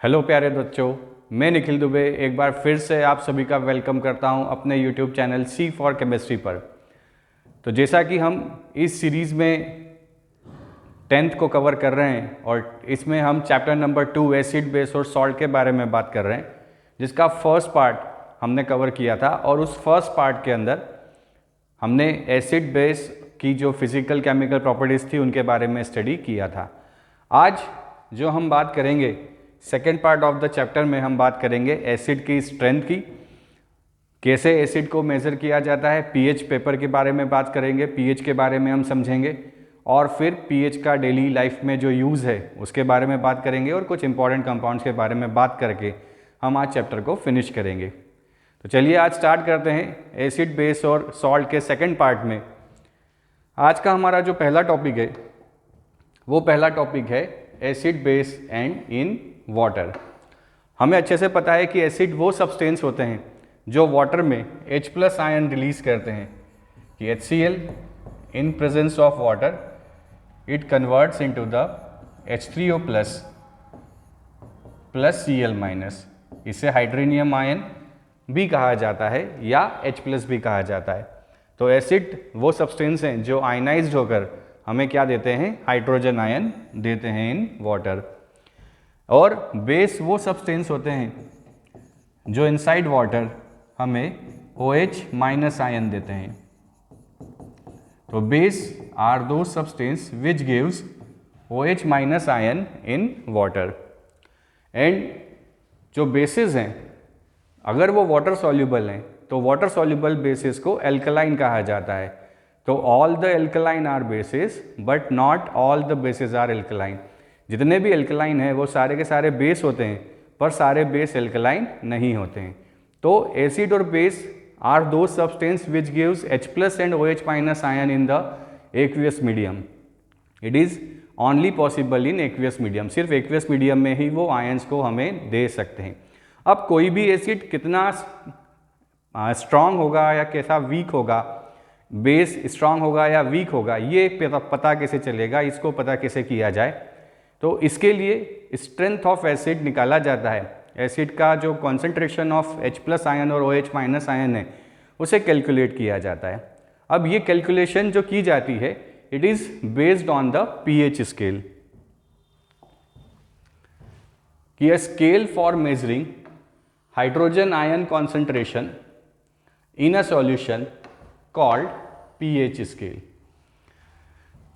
Hello प्यारे बच्चों, मैं निखिल दुबे एक बार फिर से आप सभी का वेलकम करता हूं अपने YouTube channel C for chemistry पर। तो जैसा कि हम इस सीरीज़ में 10th को कवर कर रहे हैं और इसमें हम चैप्टर नंबर 2 एसिड बेस और सॉल्ट के बारे में बात कर रहे हैं, जिसका फर्स्ट पार्ट हमने कवर किया था। और उस फर्स्ट पार्ट के अंदर हमने एसिड बेस की जो फिज़िकल केमिकल प्रॉपर्टीज़ थी उनके बारे में स्टडी किया था। आज जो हम बात करेंगे second part of the chapter में हम बात करेंगे एसिड की स्ट्रेंथ की, कैसे एसिड को मेज़र किया जाता है, पीएच पेपर के बारे में बात करेंगे, पीएच के बारे में हम समझेंगे और फिर पीएच का डेली लाइफ में जो यूज़ है उसके बारे में बात करेंगे और कुछ इंपॉर्टेंट कंपाउंड्स के बारे में बात करके हम आज चैप्टर को फिनिश करेंगे। तो चलिए आज स्टार्ट करते हैं एसिड बेस और सॉल्ट के सेकेंड पार्ट में। आज का हमारा जो पहला टॉपिक है वो पहला टॉपिक है acid base and in water. हमें अच्छे से पता है कि एसिड वो सब्सटेंस होते हैं जो वाटर में H+ आयन रिलीज करते हैं कि HCl in presence of water it converts into the H3O+ plus Cl-। इसे हाइड्रोनियम आयन भी कहा जाता है या H+ भी कहा जाता है। तो एसिड वो सब्सटेंस हैं जो आयनाइज्ड होकर हमें क्या देते हैं, हाइड्रोजन आयन देते हैं इन वाटर। और बेस वो सब्सटेंस होते हैं जो इनसाइड वाटर हमें OH- आयन देते हैं। तो base are those substance which gives OH- ion in water. And जो बेसिस हैं अगर वो वाटर सॉल्युबल हैं तो वाटर सॉल्युबल बेसिस को एल्कलाइन कहा जाता है। तो all the alkaline are bases but not all the bases are alkaline. जितने भी एल्कलाइन हैं वो सारे के सारे बेस होते हैं पर सारे बेस एल्कलाइन नहीं होते हैं। तो एसिड और base are those substance which gives H+ and OH- ion in the aqueous medium. It is only possible in aqueous medium. सिर्फ एक्वियस मीडियम में ही वो आयन्स को हमें दे सकते हैं। अब कोई भी एसिड कितना स्ट्रांग होगा या कैसा वीक होगा, बेस स्ट्रांग होगा या वीक होगा, ये पता कैसे चलेगा, इसको पता कैसे किया जाए। तो इसके लिए स्ट्रेंथ ऑफ एसिड निकाला जाता है। एसिड का जो कॉन्सेंट्रेशन ऑफ H+ आयन और OH- आयन है उसे कैलकुलेट किया जाता है। अब ये कैलकुलेशन जो की जाती है it is based on the pH scale, कि a scale for measuring hydrogen ion concentration in a solution called pH scale।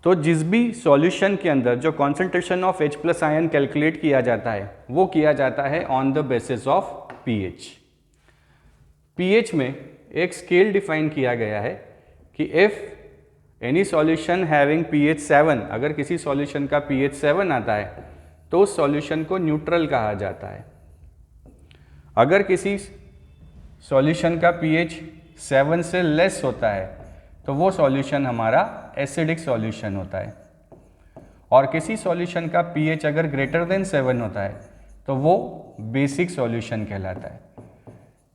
तो जिस भी सॉल्यूशन के अंदर जो concentration of H+ ion calculate किया जाता है वो किया जाता है on the basis of pH। pH में एक स्केल डिफाइन किया गया है कि if any solution having pH 7, अगर किसी सॉल्यूशन का pH 7 आता है तो उस सॉल्यूशन को न्यूट्रल कहा जाता है। अगर किसी सॉल्यूशन का pH 7 से लेस होता है तो वो सॉल्यूशन हमारा एसिडिक सॉल्यूशन होता है। और किसी सॉल्यूशन का pH अगर ग्रेटर देन 7 होता है तो वो बेसिक सॉल्यूशन कहलाता है।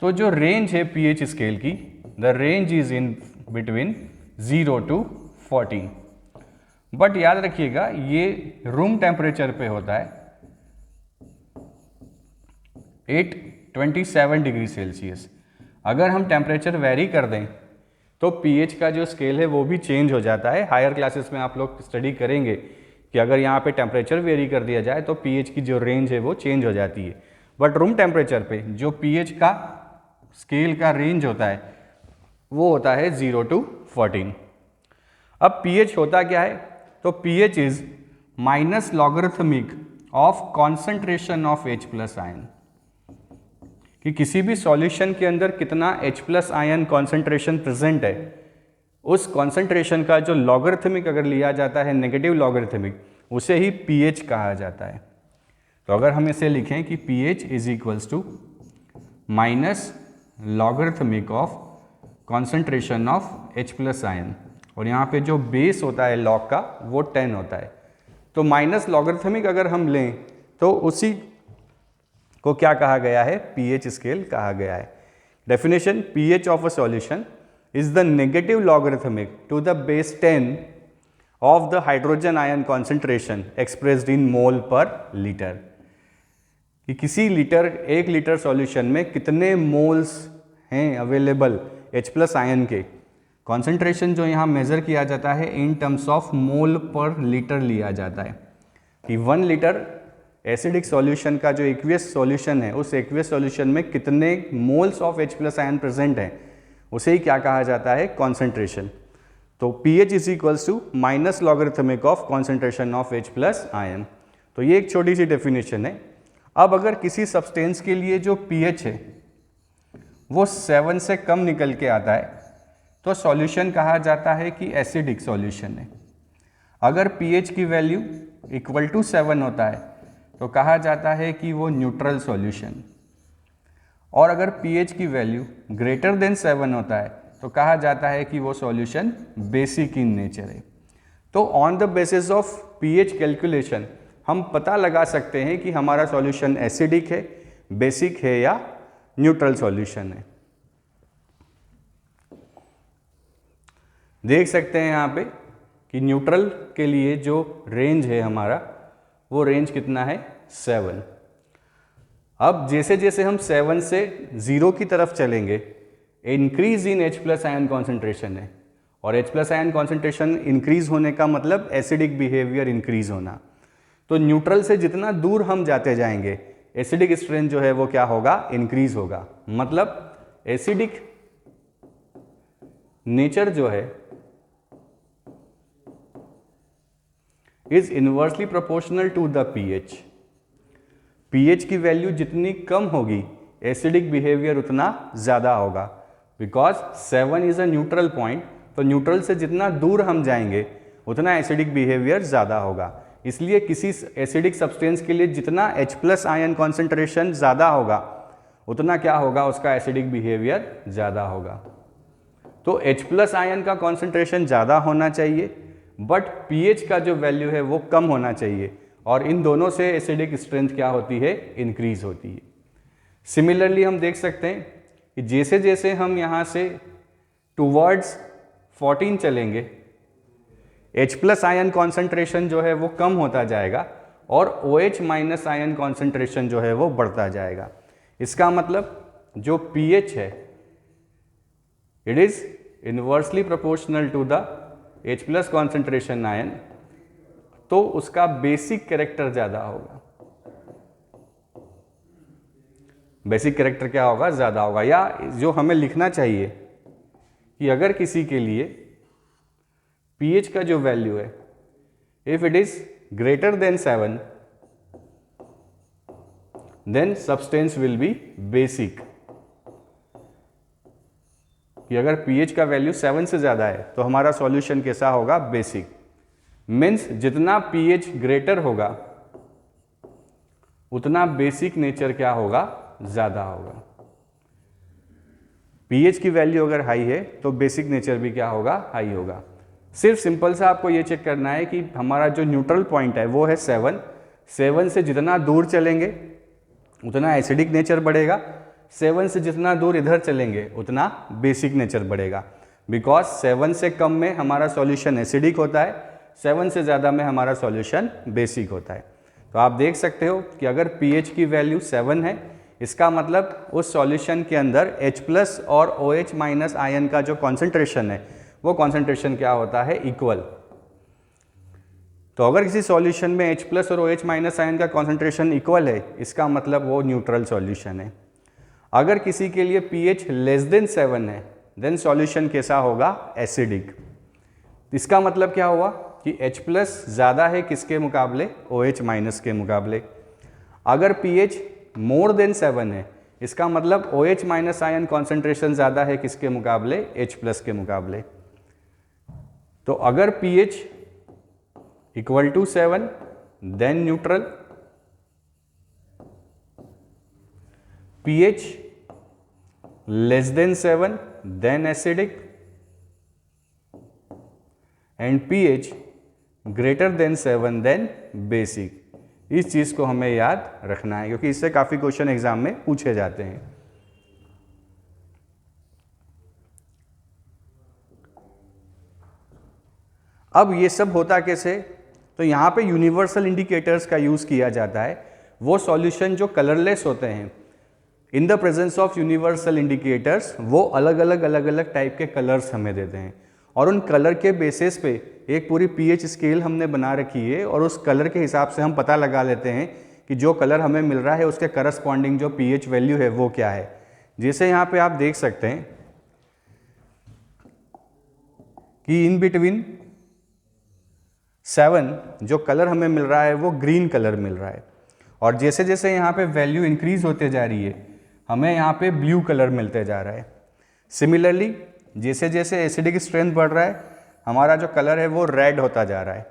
तो जो रेंज है pH स्केल की, the range is in between 0 to 14। But याद रखिएगा ये रूम टेम्परेचर पे होता है 827 डिग्री सेल्सियस। अगर हम टेम्परेचर वेरी कर दें तो pH का जो स्केल है वो भी चेंज हो जाता है। हायर क्लासेस में आप लोग स्टडी करेंगे कि अगर यहाँ पे टेम्परेचर वेरी कर दिया जाए तो pH की जो रेंज है वो चेंज हो जाती है। बट रूम टेम्परेचर पे जो pH का स्केल का रेंज होता है वो होता है 0 to 14। अब pH होता क्या है, तो pH is minus logarithmic of concentration of H+ ion, कि किसी भी सॉल्यूशन के अंदर कितना H+ आयन कॉन्सेंट्रेशन प्रेजेंट है उस कॉन्सेंट्रेशन का जो लॉगरिथमिक अगर लिया जाता है, नेगेटिव लॉगरिथमिक, उसे ही pH कहा जाता है। तो अगर हम इसे लिखें कि pH is equals to minus logarithmic of concentration of H+ ion, और यहाँ पे जो बेस होता है लॉग का वो 10 होता है। तो माइनस लॉगरिथमिक अगर हम लें तो उसी को क्या कहा गया है, pH स्केल कहा गया है। Definition, pH of a solution is the negative logarithmic to the base 10 of the hydrogen ion concentration expressed in mole per litre. कि किसी लीटर 1 लीटर सॉल्यूशन में कितने मोल्स हैं अवेलेबल H+ आयन के। Concentration जो यहाँ मेज़र किया जाता है in terms of mole per litre लिया जाता है कि 1 लीटर एसिडिक सॉल्यूशन का जो एक्वियस सॉल्यूशन है उस एक्वियस सॉल्यूशन में कितने moles of H+ ion present हैं, उसे ही क्या कहा जाता है, कॉन्सेंट्रेशन। तो pH is equals to minus logarithmic of concentration of H+ ion. तो ये एक छोटी सी डेफिनेशन है। अब अगर किसी सब्सटेंस के लिए जो pH है वो 7 से कम निकल के आता है तो सॉल्यूशन कहा जाता है कि एसिडिक सॉल्यूशन है। अगर pH की वैल्यू इक्वल टू 7 होता है तो कहा जाता है कि वो न्यूट्रल सॉल्यूशन। और अगर pH की वैल्यू ग्रेटर देन 7 होता है तो कहा जाता है कि वो सॉल्यूशन बेसिक इन नेचर है। तो on the basis of pH calculation हम पता लगा सकते हैं कि हमारा सॉल्यूशन एसिडिक है, बेसिक है या न्यूट्रल सॉल्यूशन है। देख सकते हैं यहाँ पे कि न्यूट्रल के लिए जो रेंज है हमारा वो रेंज कितना है, 7। अब जैसे जैसे हम 7 से 0 की तरफ चलेंगे increase in H+ ion concentration है, और H+ आयन कॉन्सेंट्रेशन इंक्रीज होने का मतलब एसिडिक बिहेवियर इंक्रीज होना। तो न्यूट्रल से जितना दूर हम जाते जाएंगे एसिडिक स्ट्रेंथ जो है वो क्या होगा, इंक्रीज होगा। मतलब एसिडिक नेचर जो है is inversely proportional to the pH। pH की वैल्यू जितनी कम होगी एसिडिक बिहेवियर उतना ज़्यादा होगा, because 7 is a neutral point. तो न्यूट्रल से जितना दूर हम जाएंगे उतना एसिडिक बिहेवियर ज़्यादा होगा। इसलिए किसी एसिडिक सब्सटेंस के लिए जितना H+ आयन कॉन्सेंट्रेशन ज़्यादा होगा उतना क्या होगा, उसका एसिडिक बिहेवियर ज़्यादा होगा। तो H+ आयन का कॉन्सेंट्रेशन ज़्यादा होना चाहिए बट pH का जो वैल्यू है वो कम होना चाहिए, और इन दोनों से एसिडिक स्ट्रेंथ क्या होती है, इंक्रीज होती है। सिमिलरली हम देख सकते हैं कि जैसे जैसे हम यहाँ से टूवर्ड्स 14 चलेंगे H+ आयन कॉन्सेंट्रेशन जो है वो कम होता जाएगा और OH- आयन कॉन्सेंट्रेशन जो है वो बढ़ता जाएगा। इसका मतलब जो pH है it is inversely proportional to the H+ concentration ion, तो उसका बेसिक कैरेक्टर ज़्यादा होगा। बेसिक कैरेक्टर क्या होगा, ज़्यादा होगा। या जो हमें लिखना चाहिए कि अगर किसी के लिए pH का जो वैल्यू है if it is greater than 7 then substance will be basic. कि अगर pH का वैल्यू 7 से ज़्यादा है तो हमारा सॉल्यूशन कैसा होगा, बेसिक। मीन्स जितना pH ग्रेटर होगा उतना बेसिक नेचर क्या होगा, ज़्यादा होगा। pH की वैल्यू अगर हाई है तो बेसिक नेचर भी क्या होगा, हाई होगा। सिर्फ सिंपल सा आपको ये चेक करना है कि हमारा जो न्यूट्रल पॉइंट है वो है 7 से जितना दूर चलेंगे उतना एसिडिक नेचर बढ़ेगा, 7 से जितना दूर इधर चलेंगे उतना बेसिक नेचर बढ़ेगा। बिकॉज 7 से कम में हमारा सॉल्यूशन एसिडिक होता है, 7 से ज़्यादा में हमारा सॉल्यूशन बेसिक होता है। तो आप देख सकते हो कि अगर pH की वैल्यू 7 है इसका मतलब उस सॉल्यूशन के अंदर H+ और OH- आयन का जो कॉन्सेंट्रेशन है वो कॉन्सेंट्रेशन क्या होता है, इक्वल। तो अगर किसी सॉल्यूशन में H+ और OH- आयन का कॉन्सेंट्रेशन इक्वल है इसका मतलब वो न्यूट्रल सॉल्यूशन है। अगर किसी के लिए pH लेस देन 7 है देन सॉल्यूशन कैसा होगा, एसिडिक। इसका मतलब क्या हुआ कि H+ ज़्यादा है किसके मुकाबले, OH- के मुकाबले। अगर pH मोर देन 7 है इसका मतलब OH- आयन कॉन्सेंट्रेशन ज़्यादा है किसके मुकाबले, H+ के मुकाबले। तो अगर pH equal to 7 then neutral, pH less than 7 then acidic, and pH greater than 7 then basic. इस चीज़ को हमें याद रखना है क्योंकि इससे काफ़ी क्वेश्चन एग्जाम में पूछे जाते हैं। अब ये सब होता कैसे, तो यहाँ पे यूनिवर्सल इंडिकेटर्स का यूज़ किया जाता है। वो सॉल्यूशन जो कलरलेस होते हैं in the presence of universal indicators, वो अलग अलग टाइप के कलर्स हमें देते हैं और उन कलर के बेसिस पे एक पूरी पीएच स्केल हमने बना रखी है और उस कलर के हिसाब से हम पता लगा लेते हैं कि जो कलर हमें मिल रहा है उसके करस्पॉन्डिंग जो पीएच वैल्यू है वो क्या है। जैसे यहाँ पे आप देख सकते हैं कि इन बिटवीन 7 जो कलर हमें मिल रहा है वो ग्रीन कलर मिल रहा है और जैसे जैसे यहाँ पे वैल्यू इंक्रीज होते जा रही है हमें यहाँ पे ब्लू कलर मिलते जा रहा है। सिमिलरली जैसे जैसे एसिडिक स्ट्रेंथ बढ़ रहा है हमारा जो कलर है वो रेड होता जा रहा है।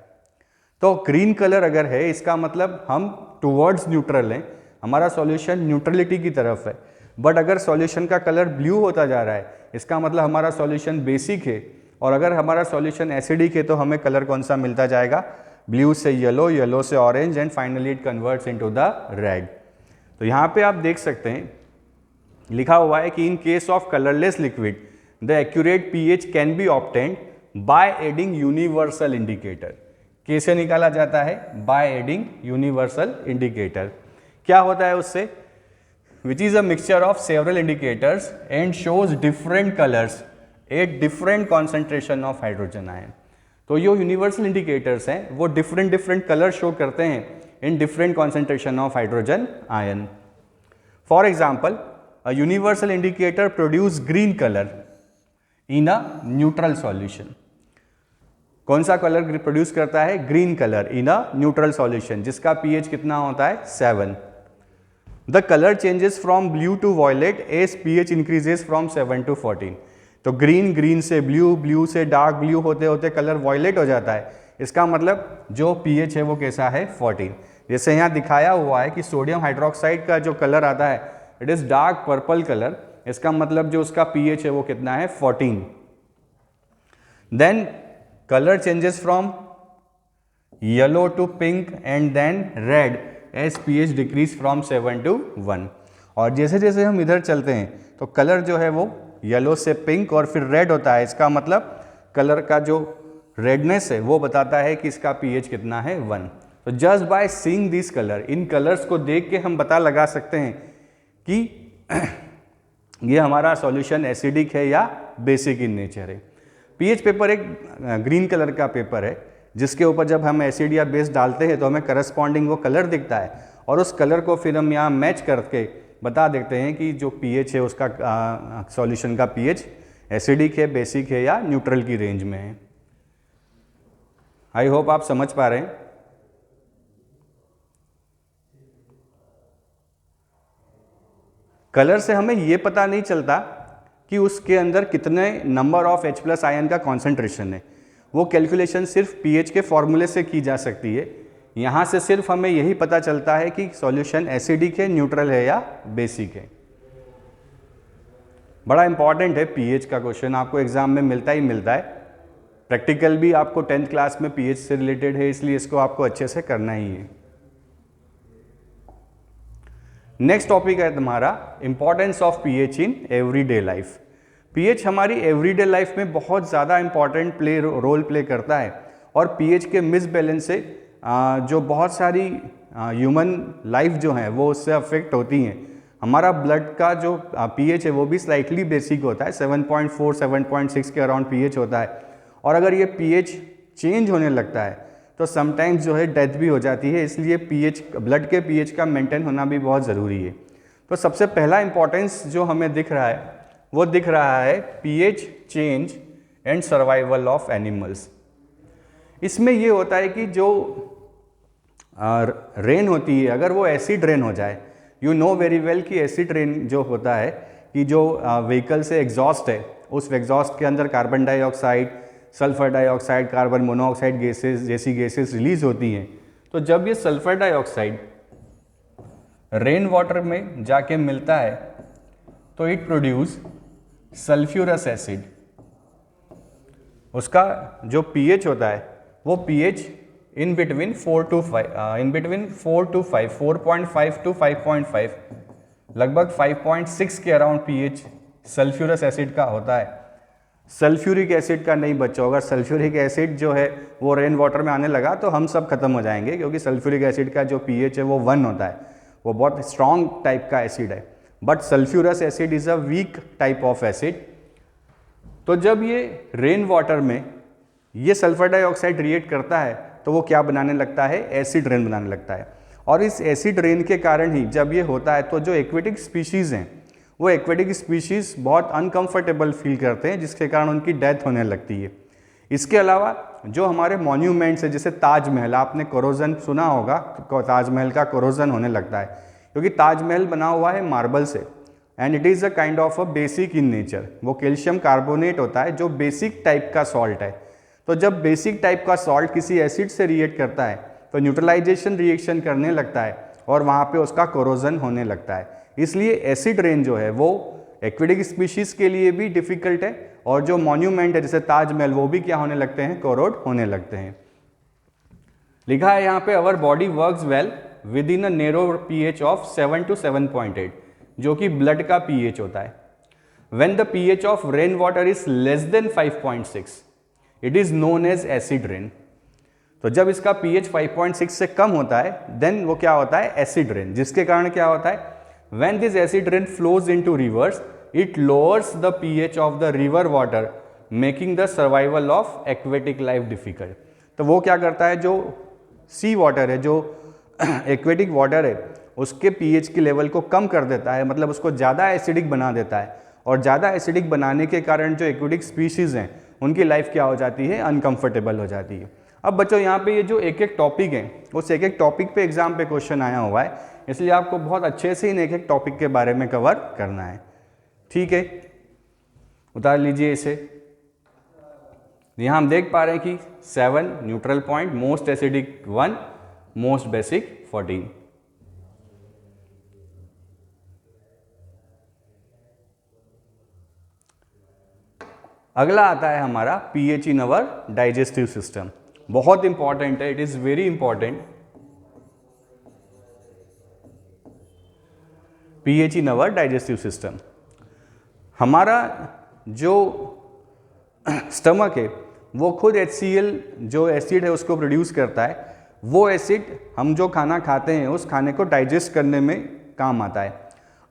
तो ग्रीन कलर अगर है इसका मतलब हम टुवर्ड्स न्यूट्रल हैं, हमारा सॉल्यूशन न्यूट्रलिटी की तरफ है। बट अगर सॉल्यूशन का कलर ब्लू होता जा रहा है इसका मतलब हमारा सॉल्यूशन बेसिक है और अगर हमारा सॉल्यूशन एसिडिक है तो हमें कलर कौन सा मिलता जाएगा, ब्लू से येलो, येलो से orange and finally it converts into the red. तो यहाँ पे आप देख सकते हैं लिखा हुआ है कि in case of colourless liquid the accurate pH can be obtained by adding universal indicator. कैसे निकाला जाता है, बाय एडिंग यूनिवर्सल इंडिकेटर। क्या होता है उससे, which is a mixture of several indicators and shows different colours at different concentration of hydrogen ion. तो जो यूनिवर्सल इंडिकेटर्स हैं वो डिफरेंट कलर शो करते हैं in different concentration of hydrogen ion. For example a universal indicator produce green color in a neutral solution। कौन सा colour produce करता है, green colour in a neutral solution जिसका pH कितना होता है 7। The colour changes from blue to violet as pH increases from 7 to 14। तो green से ब्लू, ब्लू से डार्क ब्लू होते होते कलर वॉयलेट हो जाता है। इसका मतलब जो पीएच है वो कैसा है 14। जैसे यहाँ दिखाया हुआ है कि सोडियम हाइड्रोक्साइड का जो कलर आता है it is dark purple colour, इसका मतलब जो उसका पीएच है वो कितना है 14। Then colour changes from yellow to pink and then red as pH decrease from 7 to 1। और जैसे जैसे हम इधर चलते हैं तो कलर जो है वो येलो से पिंक और फिर रेड होता है। इसका मतलब कलर का जो रेडनेस है वो बताता है कि इसका पीएच कितना है 1। तो just by seeing this colour, in colours को देख के हम पता लगा सकते हैं कि ये हमारा सॉल्यूशन एसिडिक है या बेसिक इन नेचर है। पीएच पेपर एक ग्रीन कलर का पेपर है जिसके ऊपर जब हम एसिड या बेस डालते हैं तो हमें करस्पॉन्डिंग वो कलर दिखता है और उस कलर को फिर हम यहाँ मैच करके बता देते हैं कि जो पीएच है उसका सॉल्यूशन का पीएच एसिडिक है, बेसिक है या न्यूट्रल की रेंज में है। आई होप आप समझ पा रहे हैं। कलर से हमें ये पता नहीं चलता कि उसके अंदर कितने नंबर ऑफ H+ आयन का कॉन्सेंट्रेशन है, वो कैलकुलेशन सिर्फ पीएच के फॉर्मूले से की जा सकती है। यहाँ से सिर्फ हमें यही पता चलता है कि सॉल्यूशन एसिडिक है, न्यूट्रल है या बेसिक है। बड़ा इंपॉर्टेंट है पीएच का क्वेश्चन, आपको एग्जाम में मिलता ही मिलता है। प्रैक्टिकल भी आपको 10th क्लास में पीएच से रिलेटेड है, इसलिए इसको आपको अच्छे से करना ही है। नेक्स्ट टॉपिक है तुम्हारा importance of pH in everyday life. PH हमारी एवरीडे लाइफ में बहुत ज़्यादा इंपॉर्टेंट रोल प्ले करता है और पीएच के मिसबैलेंस से जो बहुत सारी ह्यूमन लाइफ जो है वो उससे अफेक्ट होती हैं। हमारा ब्लड का जो पीएच है वो भी स्लाइटली बेसिक होता है, 7.4 7.6 के अराउंड पीएच होता है और अगर ये पीएच चेंज होने लगता है तो समटाइम्स जो है डेथ भी हो जाती है। इसलिए पीएच, ब्लड के पीएच का मेंटेन होना भी बहुत ज़रूरी है। तो सबसे पहला इंपॉर्टेंस जो हमें दिख रहा है वो दिख रहा है pH change and survival of animals. इसमें ये होता है कि जो रेन होती है अगर वो एसिड रेन हो जाए, यू नो वेरी वेल कि एसिड रेन जो होता है कि जो व्हीकल से एग्जॉस्ट है उस एग्जॉस्ट के अंदर carbon dioxide, sulphur dioxide, carbon monoxide gases जैसी गैसेस रिलीज होती हैं। तो जब ये सल्फर डाइऑक्साइड रेन वाटर में जाके मिलता है तो इट प्रोड्यूस सल्फ्यूरस एसिड। उसका जो पीएच होता है वो pH in between 4 to 5, 4.5 to 5.5, लगभग 5.6 के अराउंड पीएच सल्फ्यूरस एसिड का होता है। सल्फ्यूरिक एसिड का नहीं बच्चों, अगर सल्फ्यूरिक एसिड जो है वो रेन वाटर में आने लगा तो हम सब खत्म हो जाएंगे, क्योंकि सल्फ्यूरिक एसिड का जो पीएच है वो 1 होता है। वो बहुत स्ट्रॉन्ग टाइप का एसिड है, but sulphurous acid is a weak type of acid. तो जब ये रेन वाटर में ये सल्फर डाइऑक्साइड रिएक्ट करता है तो वो क्या बनाने लगता है, एसिड रेन बनाने लगता है। और इस एसिड रेन के कारण ही जब ये होता है तो जो एक्वेटिक स्पीशीज़ हैं वो एक्वेटिक स्पीशीज़ बहुत अनकंफर्टेबल फील करते हैं, जिसके कारण उनकी डेथ होने लगती है। इसके अलावा जो हमारे मॉन्यूमेंट्स हैं जैसे ताजमहल, आपने कोरोजन सुना होगा, ताजमहल का कोरोजन होने लगता है क्योंकि ताजमहल बना हुआ है मार्बल से and it is a kind of a basic in nature. वो कैल्शियम कार्बोनेट होता है जो बेसिक टाइप का सॉल्ट है। तो जब बेसिक टाइप का सॉल्ट किसी एसिड से रिएक्ट करता है तो न्यूट्रलाइजेशन रिएक्शन करने लगता है और वहाँ पे उसका कोरोजन होने लगता है। इसलिए एसिड रेन जो है वो एक्वेटिक स्पीशीज़ के लिए भी डिफ़िकल्ट है और जो मॉन्यूमेंट है जैसे ताजमहल वो भी क्या होने लगते हैं, कोरोड होने लगते हैं। लिखा है यहाँ पे our body works well with in a narrow pH of 7 to 7.8, जो कि ब्लड का pH होता है। When the pH of rain water is less than 5.6 it is known as acid rain. तो जब इसका pH 5.6 से कम होता है देन वो क्या होता है, एसिड रेन, जिसके कारण क्या होता है, when this acid rain flows into reverse it lowers the pH of the river water making the survival of aquatic life difficult. तो वो क्या करता है, जो सी वाटर है, जो एक्वेटिक वाटर है, उसके pH के लेवल को कम कर देता है, मतलब उसको ज़्यादा एसिडिक बना देता है। और ज़्यादा एसिडिक बनाने के कारण जो एक्वेटिक स्पीशीज़ हैं उनकी लाइफ क्या हो जाती है, अनकंफर्टेबल हो जाती है। अब बच्चों यहाँ पे ये जो एक एक टॉपिक है उस एक एक टॉपिक पे एग्जाम पे क्वेश्चन आया हुआ है, इसलिए आपको बहुत अच्छे से इन एक एक टॉपिक के बारे में कवर करना है। ठीक है, उतार लीजिए इसे। यहाँ हम देख पा रहे हैं कि 7 neutral point, most acidic 1, most basic 14। अगला आता है हमारा pH इन अवर डाइजेस्टिव सिस्टम। बहुत इंपॉर्टेंट है, it is very important. pH in our digestive system, हमारा जो स्टमक है वो खुद HCl जो एसिड है उसको प्रोड्यूस करता है। वो एसिड हम जो खाना खाते हैं उस खाने को डाइजेस्ट करने में काम आता है।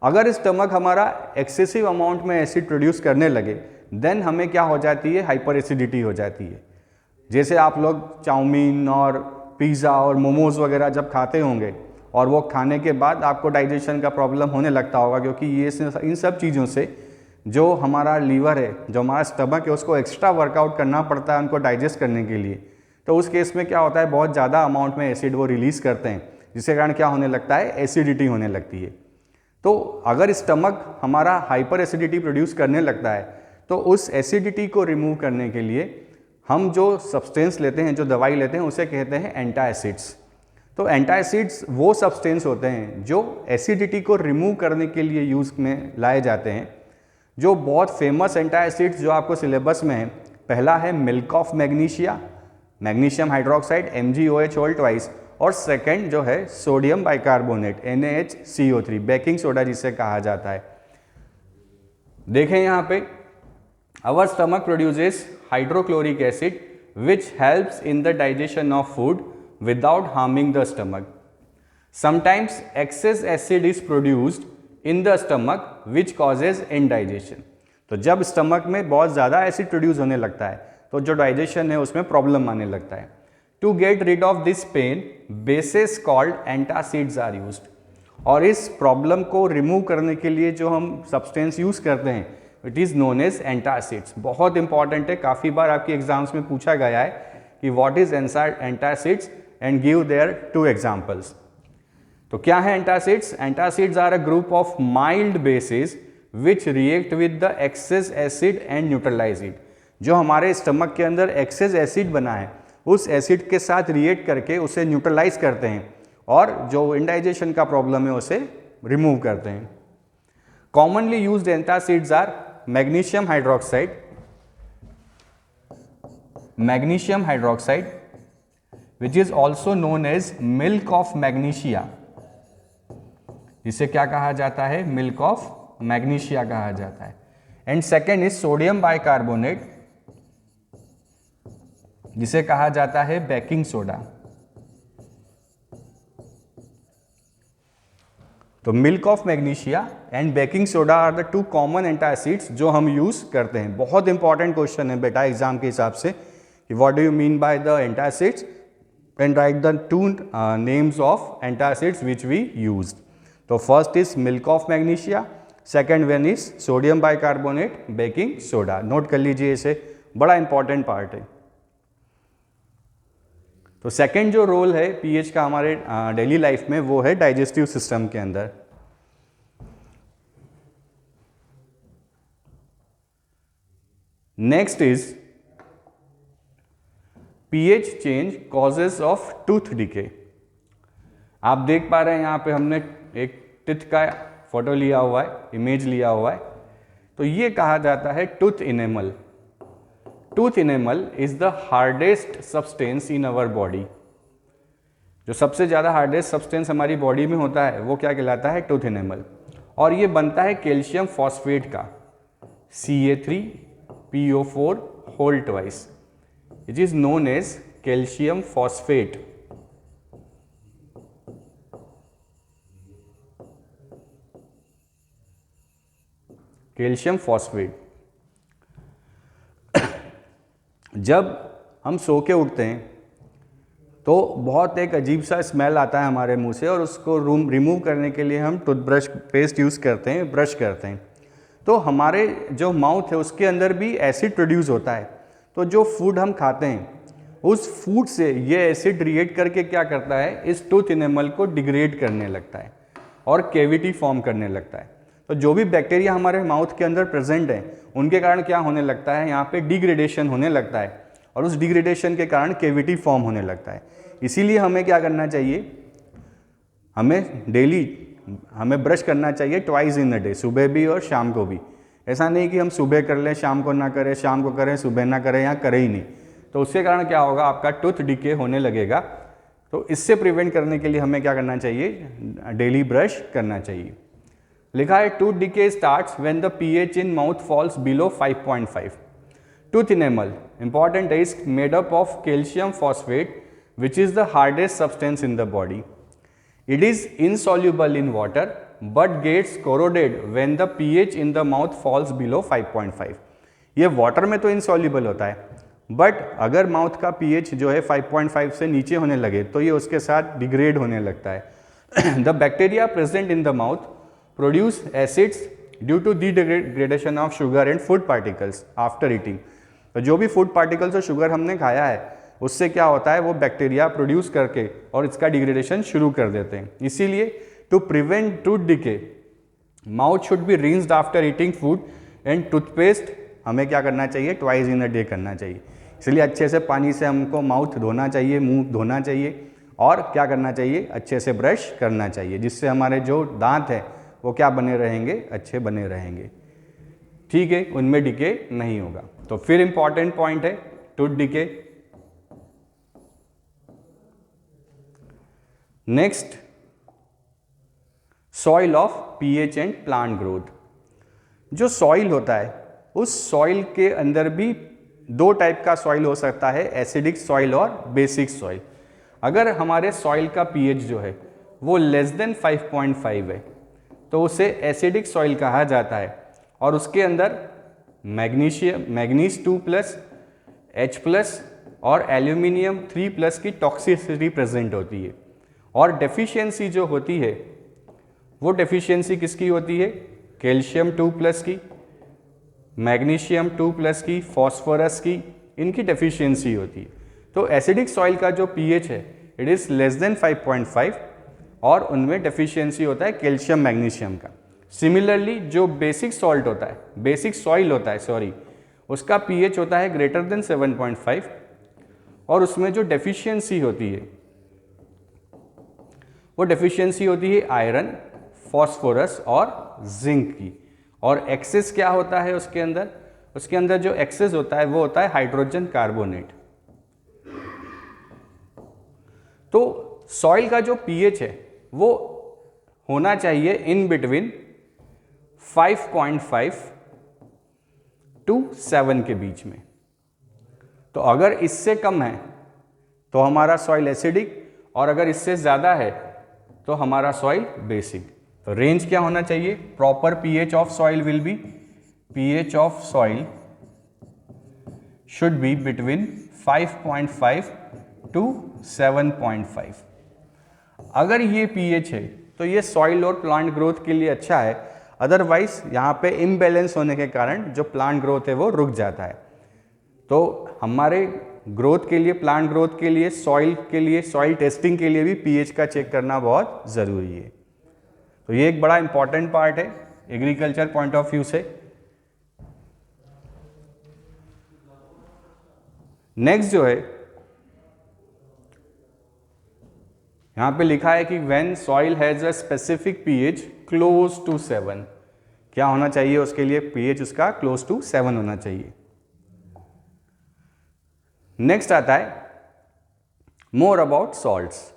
अगर स्टमक हमारा एक्सेसिव अमाउंट में एसिड प्रोड्यूस करने लगे देन हमें क्या हो जाती है, हाइपर एसिडिटी हो जाती है। जैसे आप लोग चाउमीन और पिज़्ज़ा और मोमोज़ वगैरह जब खाते होंगे और वो खाने के बाद आपको डाइजेशन का प्रॉब्लम होने लगता होगा, क्योंकि ये इन सब चीज़ों से जो हमारा लीवर है, जो हमारा स्टमक है, उसको एक्स्ट्रा वर्कआउट करना पड़ता है उनको डाइजेस्ट करने के लिए। तो उस केस में क्या होता है, बहुत ज़्यादा अमाउंट में एसिड वो रिलीज़ करते हैं, जिसके कारण क्या होने लगता है, एसिडिटी होने लगती है। तो अगर स्टमक हमारा हाइपर एसिडिटी प्रोड्यूस करने लगता है तो उस एसिडिटी को रिमूव करने के लिए हम जो सब्सटेंस लेते हैं, जो दवाई लेते हैं, उसे कहते हैं एंटासिड्स। तो एंटासिड्स वो सब्सटेंस होते हैं जो एसिडिटी को रिमूव करने के लिए यूज़ में लाए जाते हैं। जो बहुत फेमस एंटासिड्स जो आपको सिलेबस में है, पहला है milk of magnesia, magnesium hydroxide MgOH whole twice, और सेकंड जो है sodium bicarbonate NaHCO3, baking soda जिसे कहा जाता है। देखें यहाँ पे, our stomach produces hydrochloric acid which helps in the digestion of food without harming the stomach. Sometimes excess acid is produced in the stomach which causes indigestion. तो जब stomach में बहुत ज़्यादा एसिड प्रोड्यूस होने लगता है तो जो डाइजेशन है उसमें प्रॉब्लम आने लगता है। To get rid of this pain bases called antacids are used. और इस प्रॉब्लम को रिमूव करने के लिए जो हम सब्सटेंस यूज़ करते हैं it is known as antacids. बहुत इंपॉर्टेंट है, काफ़ी बार आपके एग्जाम्स में पूछा गया है कि what is antacids and give their 2 examples. तो क्या है antacids? Antacids are a group of mild bases which react with the excess acid and neutralize it. जो हमारे स्टमक के अंदर एक्सेस एसिड बना है उस एसिड के साथ रिएक्ट करके उसे न्यूट्रलाइज करते हैं और जो इंडाइजेशन का प्रॉब्लम है उसे रिमूव करते हैं। Commonly used antacids are magnesium hydroxide which is also known as milk of magnesia, जिसे क्या कहा जाता है, मिल्क ऑफ मैग्नीशिया कहा जाता है। And second is sodium bicarbonate, जिसे कहा जाता है बेकिंग सोडा। तो milk of magnesia and baking soda are the two common antacids जो हम यूज़ करते हैं। बहुत इंपॉर्टेंट क्वेश्चन है बेटा एग्जाम के हिसाब से कि what do you mean by the antacids and write the two names of antacids which we used. तो first is milk of magnesia, second one is sodium bicarbonate baking soda. Note कर लीजिए, इसे बड़ा important part है। तो second जो role है pH का हमारे डेली लाइफ में वो है डाइजेस्टिव सिस्टम के अंदर। Next is pH change causes of tooth decay. आप देख पा रहे हैं यहाँ पे हमने एक टिथ का फोटो लिया हुआ है, इमेज लिया हुआ है। तो ये कहा जाता है tooth enamel. Tooth enamel is the hardest substance in our body. जो सबसे ज़्यादा हार्डेस्ट सब्सटेंस हमारी बॉडी में होता है वो क्या कहलाता है? Tooth enamel. और ये बनता है कैल्शियम फॉस्फेट का, Ca3PO4 whole twice, it is known as calcium phosphate. Calcium phosphate. जब हम सो के उठते हैं तो बहुत एक अजीब सा स्मेल आता है हमारे मुंह से, और उसको रिमूव करने के लिए हम टूथब्रश पेस्ट यूज़ करते हैं, ब्रश करते हैं। तो हमारे जो माउथ है उसके अंदर भी एसिड प्रोड्यूस होता है। तो जो फूड हम खाते हैं उस फूड से ये एसिड रिएक्ट करके क्या करता है, इस टूथ इनेमल को डिग्रेड करने लगता है और कैविटी फॉर्म करने लगता है। तो जो भी बैक्टीरिया हमारे माउथ के अंदर प्रेजेंट है उनके कारण क्या होने लगता है, यहाँ पे डिग्रेडेशन होने लगता है, और उस डिग्रेडेशन के कारण कैविटी फॉर्म होने लगता है। इसीलिए हमें क्या करना चाहिए, हमें डेली ब्रश करना चाहिए ट्वाइस इन अ डे, सुबह भी और शाम को भी। ऐसा नहीं कि हम सुबह कर लें शाम को ना करें, शाम को करें सुबह ना करें, या करें ही नहीं। तो उसके कारण क्या होगा, आपका टूथ डिके होने लगेगा। तो इससे प्रिवेंट करने के लिए हमें क्या करना चाहिए, डेली ब्रश करना चाहिए। लिखा है tooth decay starts when the pH in mouth falls below 5.5। Tooth enamel important is made up of calcium phosphate which is the hardest substance in the body. It is insoluble in water but gets corroded when the pH in the mouth falls below 5.5. ये water में तो insoluble होता है, but अगर mouth का pH जो है 5.5 से नीचे होने लगे तो ये उसके साथ डिग्रेड होने लगता है। The bacteria present in the mouth produce acids due to degradation of sugar and food particles after eating. तो जो भी फूड पार्टिकल्स और शुगर हमने खाया है उससे क्या होता है, वो बैक्टीरिया प्रोड्यूस करके और इसका डिग्रेडेशन शुरू कर देते हैं। इसीलिए to prevent tooth decay mouth should be rinsed after eating food and toothpaste हमें क्या करना चाहिए, ट्वाइस इन अ डे करना चाहिए। इसलिए अच्छे से पानी से हमको माउथ धोना चाहिए, मुंह धोना चाहिए, और क्या करना चाहिए, अच्छे से ब्रश करना चाहिए, जिससे हमारे जो दांत है वो क्या बने रहेंगे, अच्छे बने रहेंगे। ठीक है, उनमें डिके नहीं होगा। तो फिर इंपॉर्टेंट पॉइंट है tooth decay. Next, soil of pH and plant growth. जो सॉइल होता है उस सॉइल के अंदर भी दो टाइप का सॉइल हो सकता है, एसिडिक सॉइल और बेसिक सॉइल। अगर हमारे सॉइल का पीएच जो है वो लेस देन 5.5 है तो उसे एसिडिक सॉइल कहा जाता है, और उसके अंदर मैग्नीज 2+, H+ और एल्यूमिनियम 3+ की टॉक्सिसिटी प्रेजेंट होती है। और डेफिशिएंसी जो होती है वो डेफिशिएंसी किसकी होती है, कैल्शियम 2+ की, मैग्नीशियम 2+ की, फॉस्फोरस की, इनकी डेफिशिएंसी होती है। तो एसिडिक सॉइल का जो पीएच है इट इज़ लेस देन 5.5 और उनमें डेफिशिएंसी होता है कैल्शियम मैग्नीशियम का। सिमिलरली जो बेसिक सॉइल होता है सॉरी, उसका पीएच होता है ग्रेटर देन 7.5 और उसमें जो डेफिशिएंसी होती है वो डेफिशिएंसी होती है आयरन, फॉस्फोरस और जिंक की। और एक्सेस क्या होता है उसके अंदर जो एक्सेस होता है वो होता है हाइड्रोजन कार्बोनेट। तो सॉइल का जो पीएच है वो होना चाहिए इन बिटवीन 5.5 to 7 के बीच में। तो अगर इससे कम है तो हमारा सॉइल एसिडिक, और अगर इससे ज़्यादा है तो हमारा सॉइल बेसिक। तो रेंज क्या होना चाहिए? Proper pH of soil will be, pH of soil should be between 5.5 to 7.5। अगर ये पीएच है तो ये सॉइल और प्लांट ग्रोथ के लिए अच्छा है, अदरवाइज यहाँ पे इम्बैलेंस होने के कारण जो प्लांट ग्रोथ है वो रुक जाता है। तो हमारे ग्रोथ के लिए, प्लांट ग्रोथ के लिए, सॉइल टेस्टिंग के लिए भी पीएच का चेक करना बहुत ज़रूरी है। तो ये एक बड़ा इंपॉर्टेंट पार्ट है एग्रीकल्चर पॉइंट ऑफ व्यू से। नेक्स्ट जो है यहां पे लिखा है कि when soil has a specific pH close to 7, क्या होना चाहिए उसके लिए? पीएच उसका क्लोज टू 7 होना चाहिए। नेक्स्ट आता है more about salts.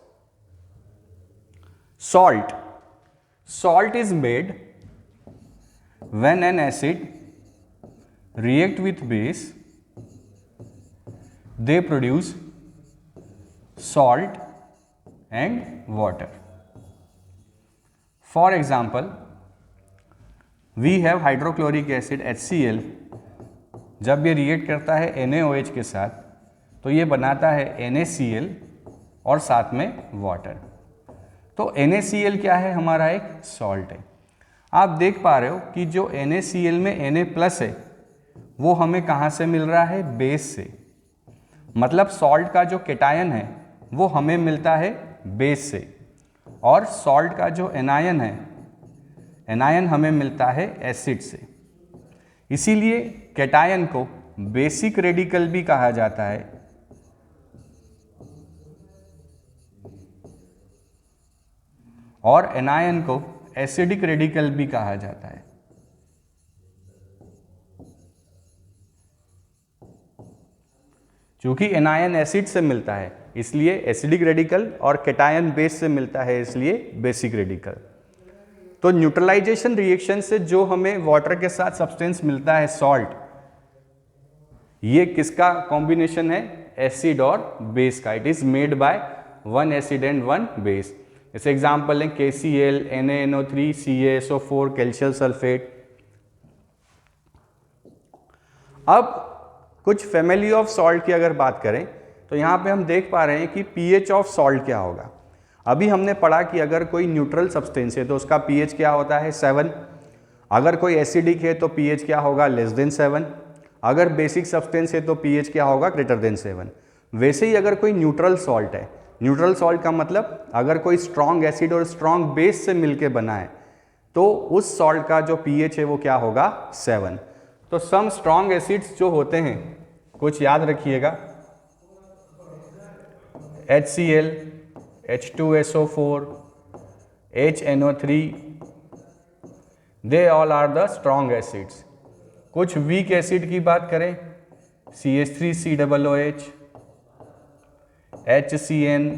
Salt is made when an acid react with base, they produce salt and water. For example, we have hydrochloric acid HCl. जब ये रिएक्ट करता है NaOH के साथ तो ये बनाता है NaCl और साथ में वाटर। तो NaCl क्या है? हमारा एक सॉल्ट है। आप देख पा रहे हो कि जो NaCl में Na+ है वो हमें कहाँ से मिल रहा है? बेस से। मतलब सॉल्ट का जो केटायन है वो हमें मिलता है बेस से, और सॉल्ट का जो एनायन है, एनायन हमें मिलता है एसिड से। इसीलिए केटायन को बेसिक रेडिकल भी कहा जाता है, और एनायन को एसिडिक रेडिकल भी कहा जाता है। क्योंकि एनायन एसिड से मिलता है इसलिए एसिडिक रेडिकल, और केटायन बेस से मिलता है इसलिए बेसिक रेडिकल। तो न्यूट्रलाइजेशन रिएक्शन से जो हमें वाटर के साथ सब्सटेंस मिलता है सॉल्ट, ये किसका कॉम्बिनेशन है? एसिड और बेस का। It is made by 1 acid and 1 base. जैसे एग्जाम्पल है KCl, NaNO3, CaSO4, calcium sulphate. अब कुछ फैमिली ऑफ सॉल्ट की अगर बात करें तो यहाँ पे हम देख पा रहे हैं कि पीएच ऑफ सॉल्ट क्या होगा। अभी हमने पढ़ा कि अगर कोई न्यूट्रल सब्सटेंस है तो उसका पीएच क्या होता है? 7। अगर कोई एसिडिक है तो पीएच क्या होगा? Less than 7। अगर बेसिक सब्सटेंस है तो पीएच क्या होगा? Greater than 7। वैसे ही अगर कोई न्यूट्रल सॉल्ट है, न्यूट्रल सॉल्ट का मतलब अगर कोई स्ट्रॉन्ग एसिड और स्ट्रॉन्ग बेस से मिलके बना है तो उस सॉल्ट का जो पीएच है वो क्या होगा? 7। तो सम स्ट्रॉन्ग एसिड्स जो होते हैं कुछ याद रखिएगा, HCl, H2SO4, HNO3, they all are the strong acids. कुछ वीक एसिड की बात करें, CH3COOH, HCN,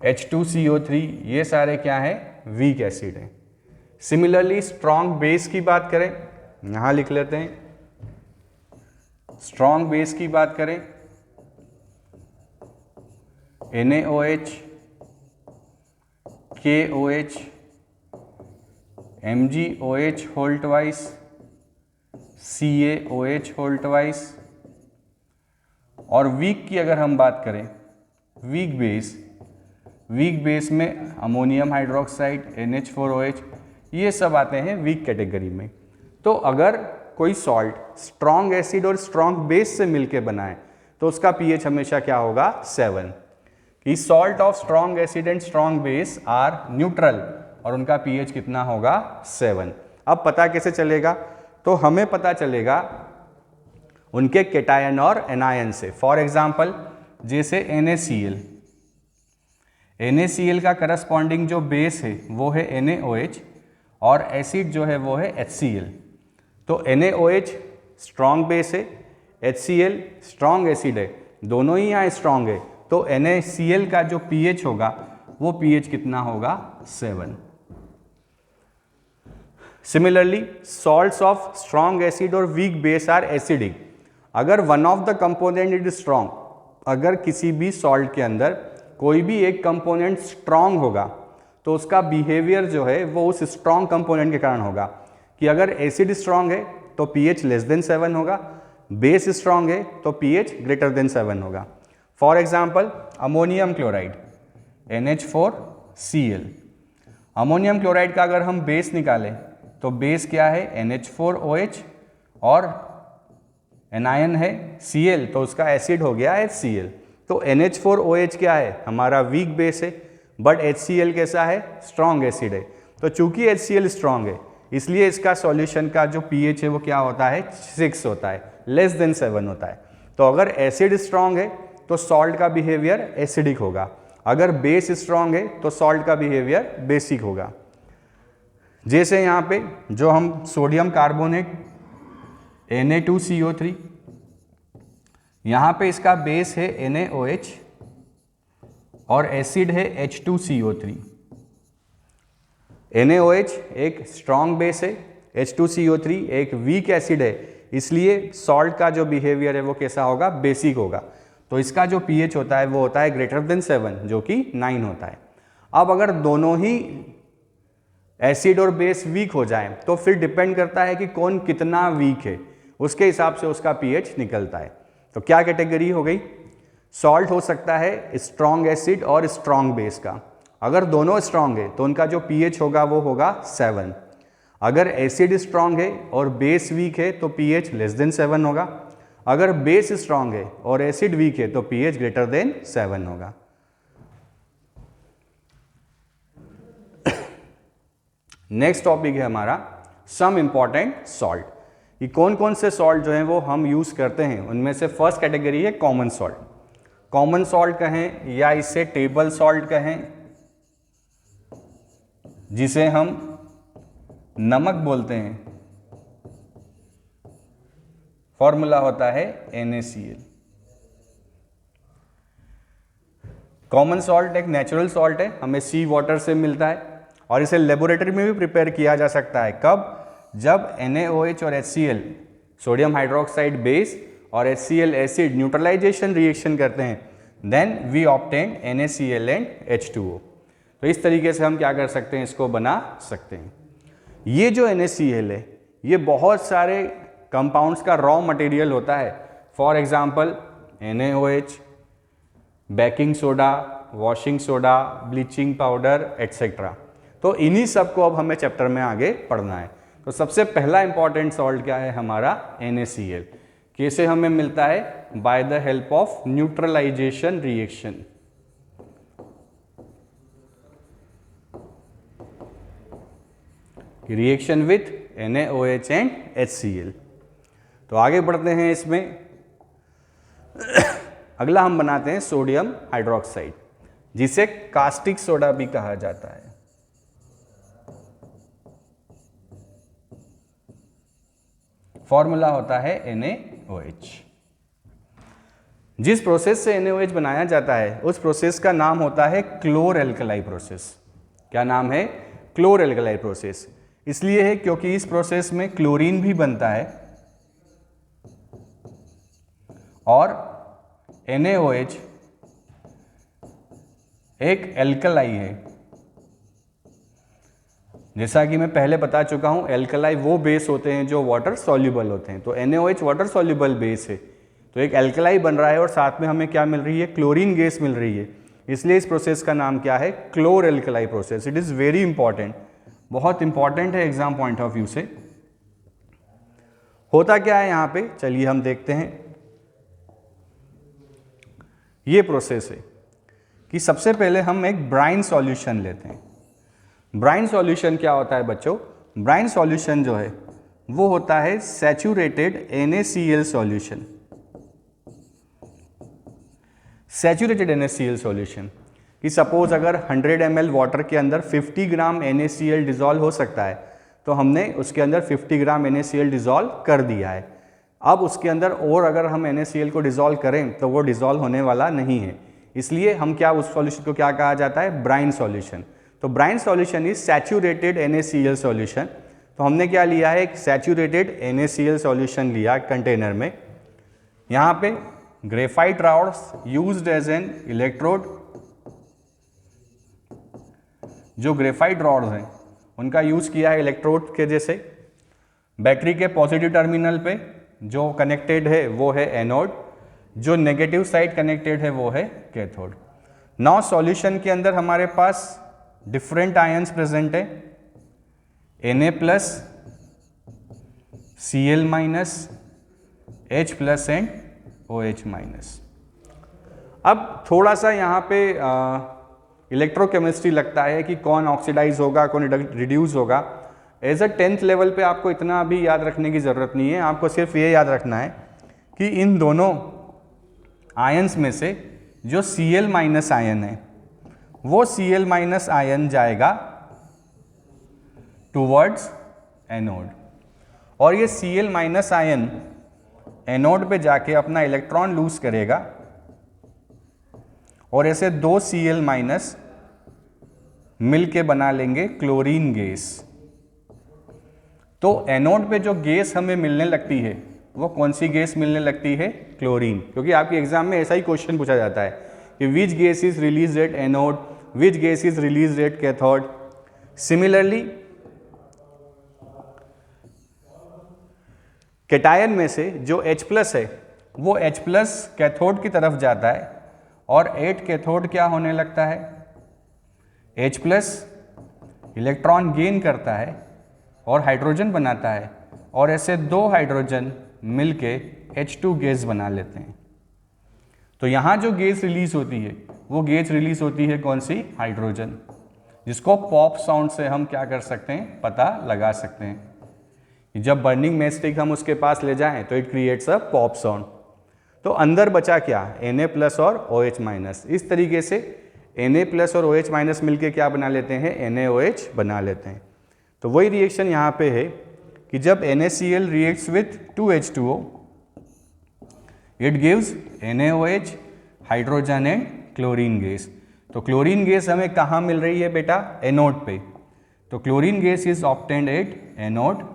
H2CO3, ये सारे क्या हैं? वीक एसिड हैं। सिमिलरली स्ट्रॉन्ग बेस की बात करें, यहां लिख लेते हैं, स्ट्रॉन्ग बेस की बात करें, NaOH, KOH, MgOH whole twice, CaOH whole twice. और वीक की अगर हम बात करें, वीक बेस में अमोनियम हाइड्रोक्साइड, NH4OH, ये सब आते हैं वीक कैटेगरी में। तो अगर कोई सॉल्ट स्ट्रॉन्ग एसिड और स्ट्रॉन्ग बेस से मिलके बना है तो उसका पीएच हमेशा क्या होगा? 7। कि salt of strong acid and strong base are neutral, और उनका पीएच कितना होगा? 7। अब पता कैसे चलेगा? तो हमें पता चलेगा उनके केटायन और एनायन से। फॉर एग्जाम्पल जैसे NaCl का करस्पॉन्डिंग जो बेस है वो है NaOH, और एसिड जो है वो है HCl। तो NaOH स्ट्रॉन्ग बेस है, HCl स्ट्रॉन्ग एसिड है, दोनों ही यहाँ स्ट्रॉन्ग है, तो NaCl का जो pH होगा वो pH कितना होगा? 7। Similarly salts of strong acid और वीक बेस आर एसिडिक। अगर one of the component is strong, अगर किसी भी सॉल्ट के अंदर कोई भी एक कंपोनेंट स्ट्रॉन्ग होगा तो उसका बिहेवियर जो है वो उस स्ट्रॉन्ग कंपोनेंट के कारण होगा कि अगर एसिड स्ट्रॉन्ग है तो pH लेस देन 7 होगा, बेस स्ट्रॉन्ग है तो pH ग्रेटर देन 7 होगा। For example ammonium chloride NH4Cl, ammonium chloride का अगर हम बेस निकालें तो बेस क्या है NH4OH और एनायन है Cl, तो उसका एसिड हो गया HCl। तो NH4OH क्या है, हमारा वीक बेस है, बट HCl कैसा है, स्ट्रॉन्ग एसिड है। तो चूंकि HCl स्ट्रॉन्ग है इसलिए इसका सॉल्यूशन का जो pH है वो क्या होता है 6 होता है, लेस देन 7 होता है। तो अगर एसिड स्ट्रॉन्ग है तो सॉल्ट का बिहेवियर एसिडिक होगा, अगर बेस स्ट्रॉन्ग है तो सॉल्ट का बिहेवियर बेसिक होगा। जैसे यहाँ पे जो हम सोडियम कार्बोनेट Na2CO3, यहाँ पे इसका बेस है NaOH और एसिड है H2CO3। NaOH एक स्ट्रॉन्ग बेस है, H2CO3 एक वीक एसिड है, इसलिए सॉल्ट का जो बिहेवियर है वो कैसा होगा, बेसिक होगा। तो इसका जो pH होता है वो होता है ग्रेटर देन 7 जो कि 9 होता है। अब अगर दोनों ही एसिड और बेस वीक हो जाएं तो फिर डिपेंड करता है कि कौन कितना वीक है, उसके हिसाब से उसका pH निकलता है। तो क्या कैटेगरी हो गई, सॉल्ट हो सकता है स्ट्रॉन्ग एसिड और स्ट्रॉन्ग बेस का, अगर दोनों स्ट्रॉन्ग है तो उनका जो pH होगा वो होगा 7। अगर एसिड स्ट्रॉन्ग है और बेस वीक है तो pH लेस देन 7 होगा, अगर बेस स्ट्रॉन्ग है और एसिड वीक है तो pH ग्रेटर देन 7 होगा। नेक्स्ट टॉपिक है हमारा सम इंपॉर्टेंट सॉल्ट। ये कौन कौन से सॉल्ट जो हैं वो हम यूज़ करते हैं, उनमें से फर्स्ट कैटेगरी है कॉमन सॉल्ट। कॉमन सॉल्ट कहें या इसे टेबल सॉल्ट कहें, जिसे हम नमक बोलते हैं, फॉर्मूला होता है NaCl। कॉमन सॉल्ट एक नेचुरल सॉल्ट है, हमें सी वाटर से मिलता है और इसे लेबोरेटरी में भी प्रिपेयर किया जा सकता है। कब, जब NaOH और HCl सोडियम हाइड्रोक्साइड बेस और HCl एसिड न्यूट्रलाइजेशन रिएक्शन करते हैं, then we obtain NaCl and H2O। तो इस तरीके से हम क्या कर सकते हैं, इसको बना सकते हैं। ये जो NaCl है ये बहुत सारे कंपाउंड्स का रॉ मटेरियल होता है। For example NaOH, baking soda, washing soda, bleaching powder etcetera. तो इन्हीं सब को अब हमें चैप्टर में आगे पढ़ना है। तो सबसे पहला इंपॉर्टेंट सॉल्ट क्या है हमारा NaCl। कैसे हमें मिलता है, by the help of neutralisation reaction. Reaction with NaOH and HCl। तो आगे बढ़ते हैं इसमें। अगला हम बनाते हैं सोडियम हाइड्रोक्साइड, जिसे कास्टिक सोडा भी कहा जाता है। फॉर्मूला होता है NaOH। जिस प्रोसेस से NaOH बनाया जाता है उस प्रोसेस का नाम होता है क्लोर एल्कलाई प्रोसेस। क्या नाम है, क्लोर एल्कलाई प्रोसेस। इसलिए है क्योंकि इस प्रोसेस में क्लोरीन भी बनता है और NaOH एक एल्कलाई है। जैसा कि मैं पहले बता चुका हूं, एल्कलाई वो बेस होते हैं जो वाटर सॉल्युबल होते हैं। तो NaOH वाटर सॉल्युबल बेस है, तो एक एल्कलाई बन रहा है और साथ में हमें क्या मिल रही है, क्लोरीन गैस मिल रही है। इसलिए इस प्रोसेस का नाम क्या है, chlor alkali process. It is very important, बहुत इंपॉर्टेंट है एग्जाम पॉइंट ऑफ व्यू से। होता क्या है यहाँ पे, चलिए हम देखते हैं। ये प्रोसेस है कि सबसे पहले हम एक ब्राइन सॉल्यूशन लेते हैं। ब्राइन सॉल्यूशन क्या होता है बच्चों, ब्राइन सॉल्यूशन जो है वो होता है saturated NaCl solution. Saturated NaCl solution कि सपोज अगर 100 ml वाटर के अंदर 50 ग्राम NaCl डिजॉल्व हो सकता है, तो हमने उसके अंदर 50 ग्राम NaCl डिजॉल्व कर दिया है। अब उसके अंदर और अगर हम NaCl को डिजॉल्व करें तो वो डिजॉल्व होने वाला नहीं है, इसलिए हम क्या, उस सॉल्यूशन को क्या कहा जाता है, ब्राइन सॉल्यूशन। तो brine solution is saturated NaCl solution. तो हमने क्या लिया है, एक सैचुरेटेड NaCl सॉल्यूशन लिया कंटेनर में। यहाँ पे graphite rods used as an electrode जो ग्रेफाइट रॉड्स हैं उनका यूज़ किया है इलेक्ट्रोड के जैसे। बैटरी के पॉजिटिव टर्मिनल पे जो कनेक्टेड है वो है एनोड, जो नेगेटिव साइड कनेक्टेड है वो है कैथोड। नाउ सॉल्यूशन के अंदर हमारे पास डिफरेंट आयंस प्रेजेंट है, Na plus, Cl minus, H plus and OH minus. अब थोड़ा सा यहाँ पे इलेक्ट्रोकेमिस्ट्री लगता है कि कौन ऑक्सीडाइज होगा कौन रिड्यूस होगा। एज अ 10th लेवल पे आपको इतना अभी याद रखने की ज़रूरत नहीं है, आपको सिर्फ ये याद रखना है कि इन दोनों आयंस में से जो Cl माइनस आयन है वो Cl माइनस आयन जाएगा टूवर्ड्स एनोड, और ये Cl माइनस आयन एनोड पे जाके अपना इलेक्ट्रॉन लूज करेगा और ऐसे दो Cl माइनस मिल के बना लेंगे क्लोरीन गैस। तो एनोड पे जो गैस हमें मिलने लगती है वो कौन सी गैस मिलने लगती है? क्लोरीन। क्योंकि आपके एग्जाम में ऐसा ही क्वेश्चन पूछा जाता है कि which gas is release at anode, which gas is release at cathode. Similarly cation में से जो H प्लस है वो H प्लस कैथोड की तरफ जाता है और 8 कैथोड क्या होने लगता है? H प्लस इलेक्ट्रॉन गेन करता है और हाइड्रोजन बनाता है, और ऐसे दो हाइड्रोजन मिलके H2 गैस बना लेते हैं। तो यहाँ जो गैस रिलीज होती है वो गैस रिलीज होती है कौन सी? हाइड्रोजन, जिसको पॉप साउंड से हम क्या कर सकते हैं? पता लगा सकते हैं। जब बर्निंग मैच स्टिक हम उसके पास ले जाएं तो it creates a pop sound. तो अंदर बचा क्या? Na प्लस और OH माइनस। इस तरीके से Na प्लस और OH माइनस मिलके क्या बना लेते हैं? NaOH बना लेते हैं। तो वही रिएक्शन यहाँ पे है कि जब NaCl reacts with 2H2O, it gives NaOH, hydrogen and chlorine gas. तो क्लोरीन गैस हमें कहाँ मिल रही है बेटा? एनोड पे। तो chlorine gas is obtained at anode,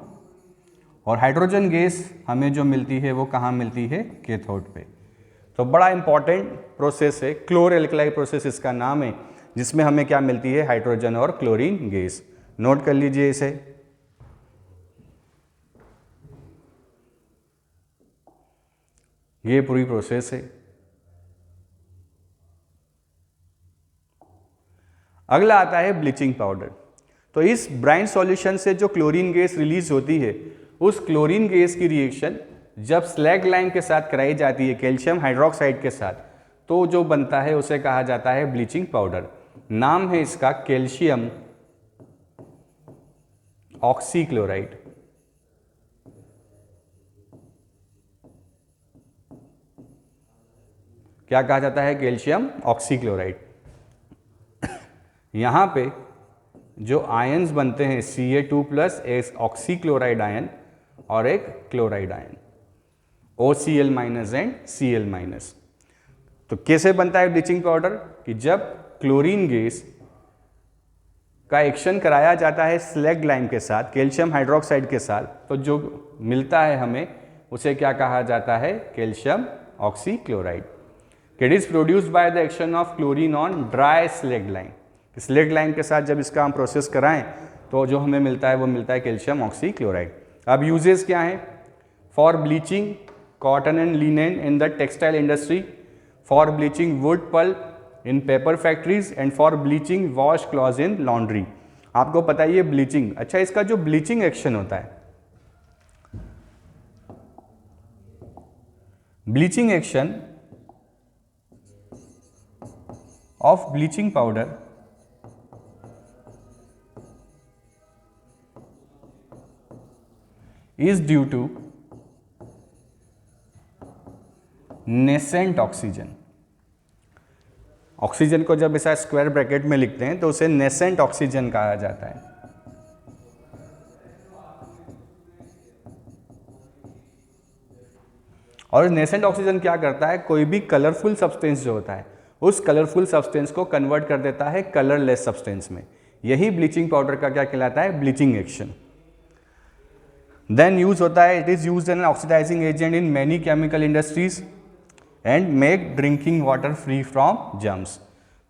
और हाइड्रोजन गैस हमें जो मिलती है वो कहाँ मिलती है? कैथोड पे। तो बड़ा इंपॉर्टेंट प्रोसेस है, क्लोर एल्कलाई प्रोसेस इसका नाम है, जिसमें हमें क्या मिलती है? हाइड्रोजन और क्लोरीन गैस। नोट कर लीजिए इसे। ये पूरी प्रोसेस है। अगला आता है ब्लीचिंग पाउडर। तो इस ब्राइन सॉल्यूशन से जो क्लोरीन गैस रिलीज होती है, उस क्लोरीन गैस की रिएक्शन जब स्लैग लाइम के साथ कराई जाती है, कैल्शियम हाइड्रोक्साइड के साथ, तो जो बनता है उसे कहा जाता है ब्लीचिंग पाउडर। नाम है इसका कैल्शियम ऑक्सीक्लोराइड। क्या कहा जाता है? Calcium oxychloride. यहां पे जो आयंस बनते हैं Ca2 प्लस एक ऑक्सीक्लोराइड आयन और एक chloride ion, OCl minus and Cl minus. तो कैसे बनता है ब्लीचिंग पाउडर? कि जब क्लोरीन गैस का एक्शन कराया जाता है स्लैग लाइम के साथ, कैल्शियम हाइड्रोक्साइड के साथ, तो जो मिलता है हमें उसे क्या कहा जाता है? Calcium oxychloride. It is produced by the action of chlorine on dry slag lime. Slag lime के साथ जब इसका हम प्रोसेस कराएं तो जो हमें मिलता है वो मिलता है कैल्शियम ऑक्सीक्लोराइड। अब यूजेस क्या हैं? For bleaching cotton and linen in the textile industry, for bleaching wood pulp in paper factories, and for bleaching wash cloth in laundry. आपको पता है ये ब्लीचिंग। अच्छा, इसका जो ब्लीचिंग एक्शन होता है, bleaching action of bleaching powder is due to nascent oxygen. Oxygen को जब ऐसा स्क्वायर ब्रैकेट में लिखते हैं तो उसे नेसेंट ऑक्सीजन कहा जाता है। और नेसेंट ऑक्सीजन क्या करता है? कोई भी कलरफुल सब्सटेंस जो होता है उस कलरफुल सब्सटेंस को कन्वर्ट कर देता है कलरलेस सब्सटेंस में। यही ब्लीचिंग पाउडर का क्या कहलाता है? Bleaching action. देन यूज होता है, it is used an oxidising agent in many chemical industries and make drinking water free from germs.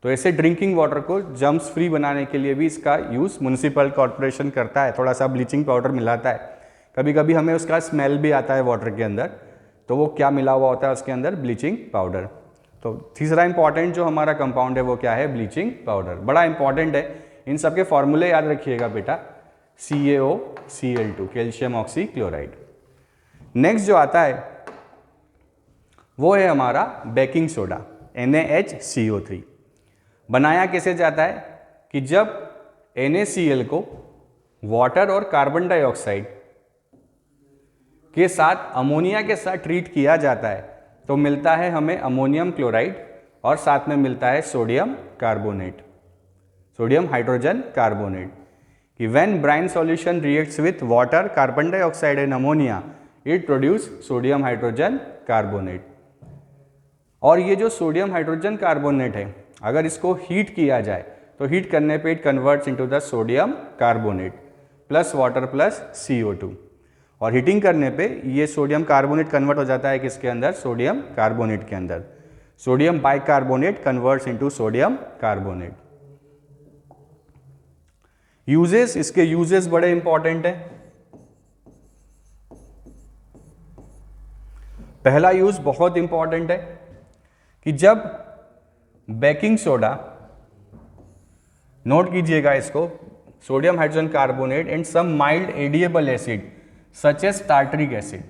तो ऐसे ड्रिंकिंग वाटर को जर्म्स फ्री बनाने के लिए भी इसका यूज़ म्युनिसिपल कॉर्पोरेशन करता है। थोड़ा सा ब्लीचिंग पाउडर मिलाता है, कभी कभी हमें उसका स्मेल भी आता है वाटर के अंदर, तो वो क्या मिला हुआ होता है उसके अंदर, ब्लीचिंग पाउडर। तो तीसरा इंपॉर्टेंट जो हमारा कंपाउंड है वो क्या है, ब्लीचिंग पाउडर। बड़ा इंपॉर्टेंट है, इन सबके फॉर्मूले याद रखिएगा बेटा, CaOCl2 calcium oxy chloride. Next जो आता है वो है हमारा बेकिंग सोडा NaHCO3। बनाया कैसे जाता है कि जब NaCl को वाटर और कार्बन डाइऑक्साइड के साथ अमोनिया के साथ ट्रीट किया जाता है तो मिलता है हमें अमोनियम क्लोराइड और साथ में मिलता है sodium carbonate, sodium hydrogen carbonate. कि when brine solution reacts with water, carbon dioxide and ammonia, it produce sodium hydrogen carbonate. और ये जो सोडियम हाइड्रोजन कार्बोनेट है, अगर इसको हीट किया जाए तो हीट करने पे it converts into the sodium carbonate plus water plus CO2। और हीटिंग करने पे ये सोडियम कार्बोनेट कन्वर्ट हो जाता है किसके अंदर, सोडियम कार्बोनेट के अंदर। Sodium bicarbonate converts into sodium carbonate. Uses, इसके यूजेस बड़े इंपॉर्टेंट है। पहला यूज बहुत इंपॉर्टेंट है कि जब बेकिंग सोडा, नोट कीजिएगा इसको, sodium hydrogen carbonate and some mild edible acid such as tartaric acid,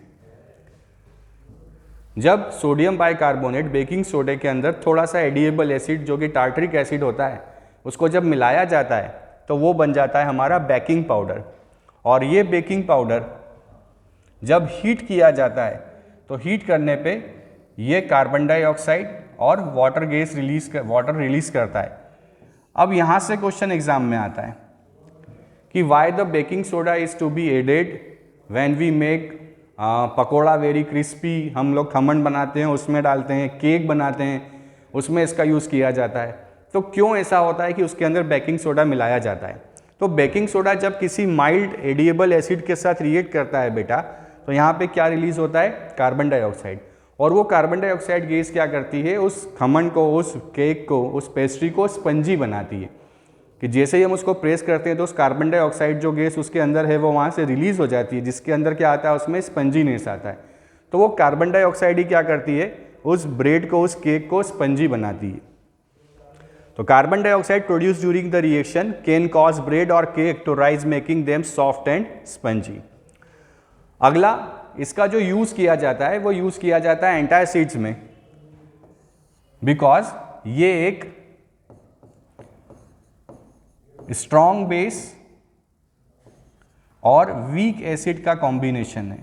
जब सोडियम बाइकार्बोनेट बेकिंग सोडे के अंदर थोड़ा सा एडिएबल एसिड जो कि टार्टरिक एसिड होता है उसको जब मिलाया जाता है तो वो बन जाता है हमारा बेकिंग पाउडर। और ये बेकिंग पाउडर जब हीट किया जाता है तो हीट करने पे ये कार्बन डाइऑक्साइड और वाटर रिलीज करता है। अब यहाँ से क्वेश्चन एग्जाम में आता है कि why the baking soda is to be added when we make pakora very crispy. हम लोग खमन बनाते हैं उसमें डालते हैं, केक बनाते हैं उसमें इसका यूज़ किया जाता है। तो क्यों ऐसा होता है कि उसके अंदर बेकिंग सोडा मिलाया जाता है? तो बेकिंग सोडा जब किसी माइल्ड एडिएबल एसिड के साथ रिएक्ट करता है बेटा, तो यहाँ पे क्या रिलीज होता है, कार्बन डाइऑक्साइड। और वो कार्बन डाइऑक्साइड गैस क्या करती है, उस खमन को, उस केक को, उस पेस्ट्री को स्पंजी बनाती है कि जैसे ही हम उसको प्रेस करते हैं तो उस कार्बन डाइऑक्साइड जो गैस उसके अंदर है वो वहाँ से रिलीज हो जाती है, जिसके अंदर क्या आता है, उसमें स्पंजीनेस आता है। तो वो कार्बन डाइऑक्साइड ही क्या करती है, उस ब्रेड को, उस केक को स्पंजी बनाती है। तो carbon dioxide produce during the reaction can cause bread और cake to rise making them soft and spongy. अगला इसका जो यूज किया जाता है वो यूज किया जाता है एंटासिड्स में, बिकॉज ये एक स्ट्रॉन्ग बेस और वीक एसिड का कॉम्बिनेशन है।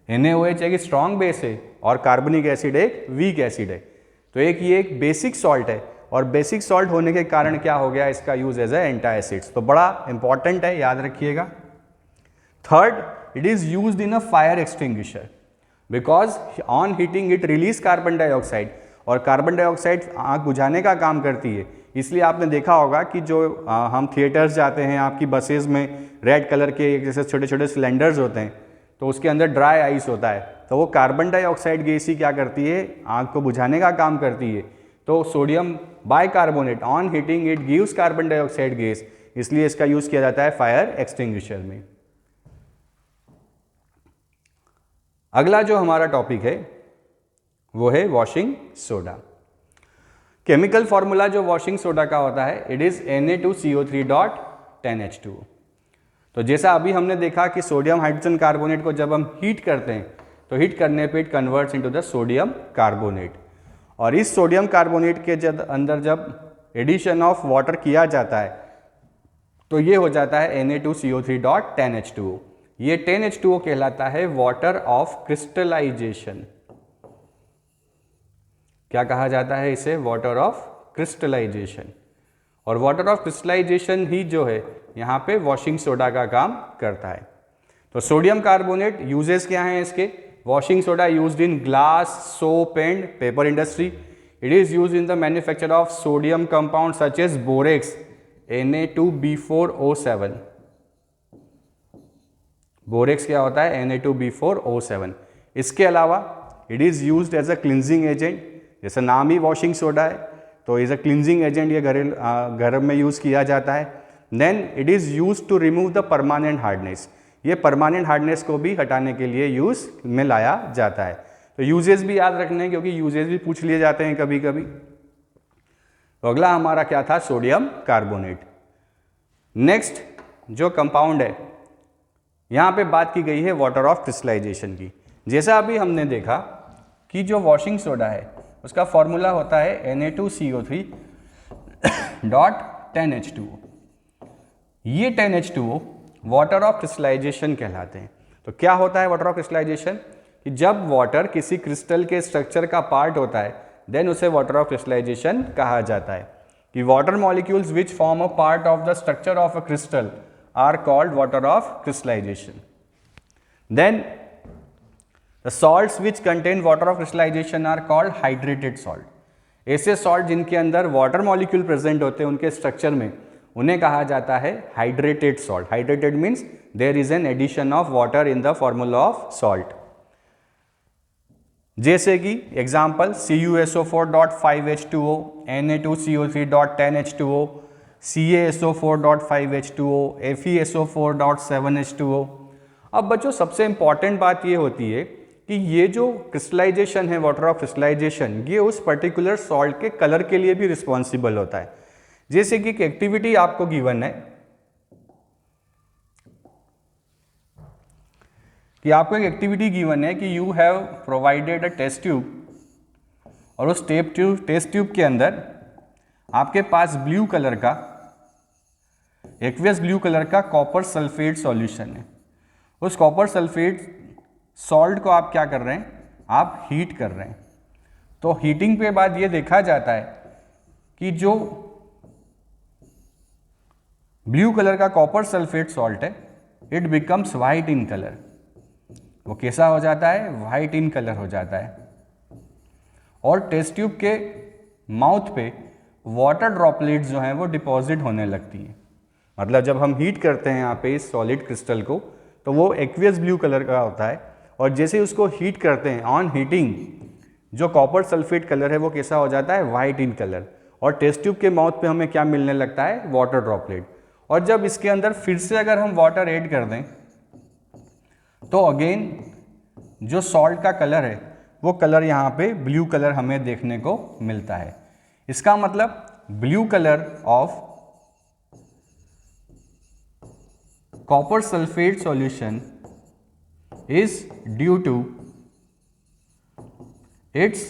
NaOH एक स्ट्रॉन्ग बेस है और कार्बनिक एसिड एक वीक एसिड है। तो ये एक बेसिक सॉल्ट है और बेसिक सॉल्ट होने के कारण क्या हो गया, इसका यूज एज ए एंटासिड्स। तो बड़ा इंपॉर्टेंट है, याद रखिएगा। Third, it is used in a fire extinguisher because on heating it release carbon dioxide, और कार्बन डाइऑक्साइड आग बुझाने का काम करती है। इसलिए आपने देखा होगा कि जो हम थिएटर्स जाते हैं, आपकी बसेज में रेड कलर के जैसे छोटे छोटे सिलेंडर्स होते हैं, तो उसके अंदर ड्राई आइस होता है, तो वो कार्बन डाइऑक्साइड गैस ही क्या करती है, आग को बुझाने का काम करती है। तो sodium bicarbonate on heating it gives carbon dioxide gas, इसलिए इसका यूज किया जाता है फायर एक्सटिंग्विशर में। अगला जो हमारा टॉपिक है वो है वॉशिंग सोडा। केमिकल फॉर्मूला जो वॉशिंग सोडा का होता है, इट इज Na2CO3.10H2O। तो जैसा अभी हमने देखा कि सोडियम हाइड्रोजन कार्बोनेट को जब हम हीट करते हैं तो हीट करने पे it converts into the sodium carbonate, और इस सोडियम कार्बोनेट के अंदर जब एडिशन ऑफ वाटर किया जाता है तो ये हो जाता है Na2CO3.10H2O। ये 10H2O कहलाता है वाटर ऑफ क्रिस्टलाइजेशन। क्या कहा जाता है इसे, वाटर ऑफ क्रिस्टलाइजेशन। और वाटर ऑफ क्रिस्टलाइजेशन ही जो है यहाँ पे वॉशिंग सोडा का काम करता है। तो सोडियम कार्बोनेट यूजेस क्या हैं इसके, washing soda used in glass, soap and paper industry. It is used in the manufacture of sodium compound such as borax Na2B4O7। Borax क्या होता है, Na2B4O7। इसके अलावा it is used as a cleansing agent जैसे नाम ही washing soda है, तो is a cleansing agent, ये घर में यूज़ किया जाता है। Then it is use to remove the permanent hardness, ये परमानेंट हार्डनेस को भी हटाने के लिए यूज़ में लाया जाता है। तो यूजेस भी याद रखने हैं, क्योंकि यूजेस भी पूछ लिए जाते हैं कभी कभी। तो अगला हमारा क्या था, सोडियम कार्बोनेट। नेक्स्ट जो कंपाउंड है, यहाँ पे बात की गई है वाटर ऑफ क्रिस्टलाइजेशन की। जैसा अभी हमने देखा कि जो वॉशिंग सोडा है उसका फॉर्मूला होता है Na2CO3 डॉट 10H2O। ये 10H2O वाटर ऑफ क्रिस्टलाइजेशन कहलाते हैं। तो क्या होता है वाटर ऑफ क्रिस्टलाइजेशन, कि जब वाटर किसी क्रिस्टल के स्ट्रक्चर का पार्ट होता है देन उसे वाटर ऑफ क्रिस्टलाइजेशन कहा जाता है। कि water molecules which form a part of the structure of a crystal are called water of crystallisation. Then the salts which contain water of crystallisation are called hydrated salt. ऐसे salt जिनके अंदर water molecule present होते हैं उनके structure में, उन्हें कहा जाता है hydrated salt. Hydrated means there is an addition of water in the formula of salt. जैसे कि example CuSO4.5H2O, Na2CO3.10H2O, CaSO4.5H2O, FeSO4.7H2O। अब बच्चों सबसे इंपॉर्टेंट बात ये होती है कि ये जो क्रिस्टलाइजेशन है, वाटर ऑफ क्रिस्टलाइजेशन, ये उस पर्टिकुलर सॉल्ट के कलर के लिए भी रिस्पॉन्सिबल होता है। जैसे कि एक एक्टिविटी आपको गिवन है कि आपको एक एक्टिविटी गिवन है कि you have provided a test tube, और उस टेस्ट ट्यूब के अंदर आपके पास ब्लू कलर का, एक्वियस ब्लू कलर का कॉपर सल्फेट सॉल्यूशन है। उस कॉपर सल्फेट सॉल्ट को आप क्या कर रहे हैं, आप हीट कर रहे हैं। तो हीटिंग के बाद ये देखा जाता है कि जो ब्लू कलर का कॉपर सल्फेट सॉल्ट है, it becomes white in colour. वो कैसा हो जाता है, वाइट इन कलर हो जाता है। और टेस्ट ट्यूब के माउथ पे वाटर ड्रॉपलेट्स जो हैं वो डिपॉजिट होने लगती हैं। मतलब जब हम हीट करते हैं यहाँ पे इस सॉलिड क्रिस्टल को, तो वो एक्वियस ब्लू कलर का होता है, और जैसे ही उसको हीट करते हैं, ऑन हीटिंग जो कॉपर सल्फेट कलर है वो कैसा हो जाता है, वाइट इन कलर। और टेस्ट ट्यूब के माउथ पे हमें क्या मिलने लगता है, वाटर ड्रॉपलेट। और जब इसके अंदर फिर से अगर हम वाटर ऐड कर दें तो अगेन जो सॉल्ट का कलर है वो कलर यहाँ पे ब्लू कलर हमें देखने को मिलता है। इसका मतलब blue colour of copper sulphate solution is due to its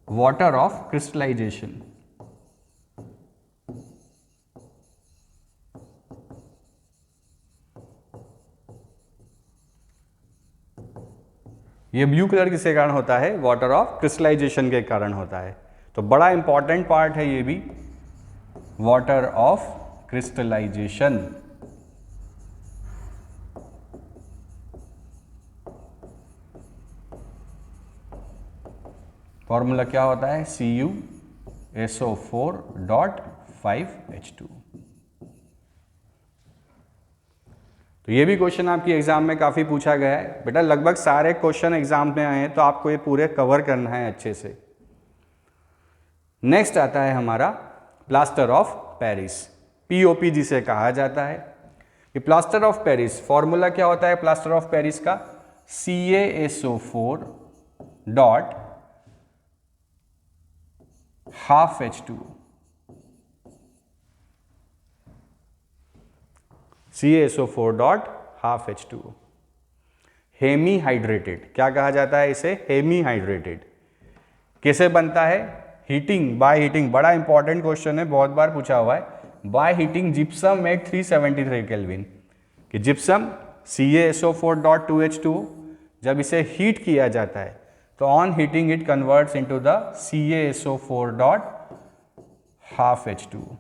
water of crystallization। ये ब्लू कलर किसके कारण होता है, वाटर ऑफ क्रिस्टलाइजेशन के कारण होता है। तो बड़ा इंपॉर्टेंट पार्ट है ये भी, वाटर ऑफ क्रिस्टलाइजेशन। फॉर्मूला क्या होता है, CuSO4.5H2। तो ये भी क्वेश्चन आपकी एग्जाम में काफ़ी पूछा गया है बेटा। लगभग सारे क्वेश्चन एग्जाम में आए हैं, तो आपको ये पूरे कवर करना है अच्छे से। नेक्स्ट आता है हमारा प्लास्टर ऑफ पेरिस, POP जिसे कहा जाता है। कि प्लास्टर ऑफ पेरिस फॉर्मूला क्या होता है प्लास्टर ऑफ पेरिस का, CaSO4.12H2O। CaSO4.12H2O। हेमी हाइड्रेटेड, क्या कहा जाता है इसे, हेमी हाइड्रेटेड। कैसे बनता है, हीटिंग, बाय हीटिंग। बड़ा इंपॉर्टेंट क्वेश्चन है, बहुत बार पूछा हुआ है। By heating gypsum at 373 kelvin. कि जिप्सम CaSO4.2H2O, जब इसे हीट किया जाता है तो on heating it converts into the CaSO4.12H2O।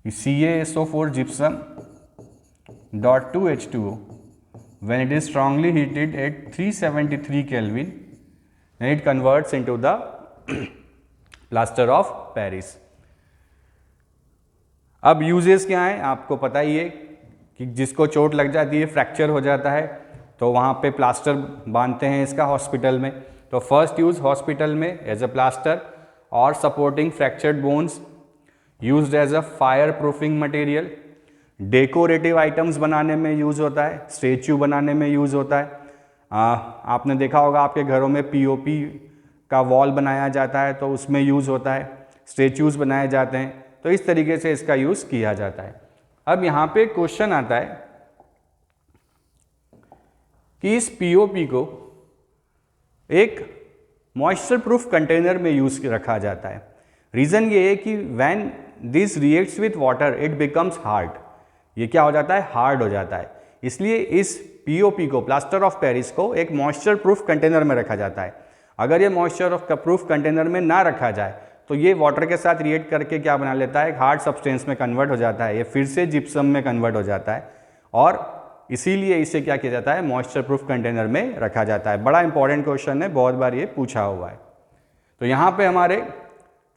CaSO4 gypsum dot 2H2O, when it is strongly heated at 373 Kelvin, then it converts into the plaster of Paris। अब uses क्या हैं आपको पता ही है कि जिसको चोट लग जाती है, फ्रैक्चर हो जाता है, तो वहाँ पे प्लास्टर बांधते हैं इसका हॉस्पिटल में। तो फर्स्ट यूज़ हॉस्पिटल में एज अ प्लास्टर और supporting fractured bones, used as a fire proofing material, decorative items बनाने में यूज़ होता है, स्टेच्यू बनाने में यूज़ होता है। आपने देखा होगा आपके घरों में पीओपी का वॉल बनाया जाता है तो उसमें यूज़ होता है, स्टेच्यूज़ बनाए जाते हैं, तो इस तरीके से इसका यूज़ किया जाता है। अब यहाँ पे क्वेश्चन आता है कि इस पीओपी को एक मॉइस्चर प्रूफ कंटेनर में यूज़ रखा जाता है। रीज़न ये है कि when this reacts with water it becomes hard, ये क्या हो जाता है, हार्ड हो जाता है। इसलिए इस पीओपी को, प्लास्टर ऑफ पेरिस को, एक मॉइस्चर प्रूफ कंटेनर में रखा जाता है। अगर ये मॉइस्चर ऑफ प्रूफ कंटेनर में ना रखा जाए तो ये वाटर के साथ रिएक्ट करके क्या बना लेता है, एक हार्ड सब्सटेंस में कन्वर्ट हो जाता है, ये फिर से जिप्सम में कन्वर्ट हो जाता है, और इसीलिए इसे क्या किया जाता है, मॉइस्चर प्रूफ कंटेनर में रखा जाता है। बड़ा इंपॉर्टेंट क्वेश्चन है, बहुत बार ये पूछा हुआ है। तो यहाँ पे हमारे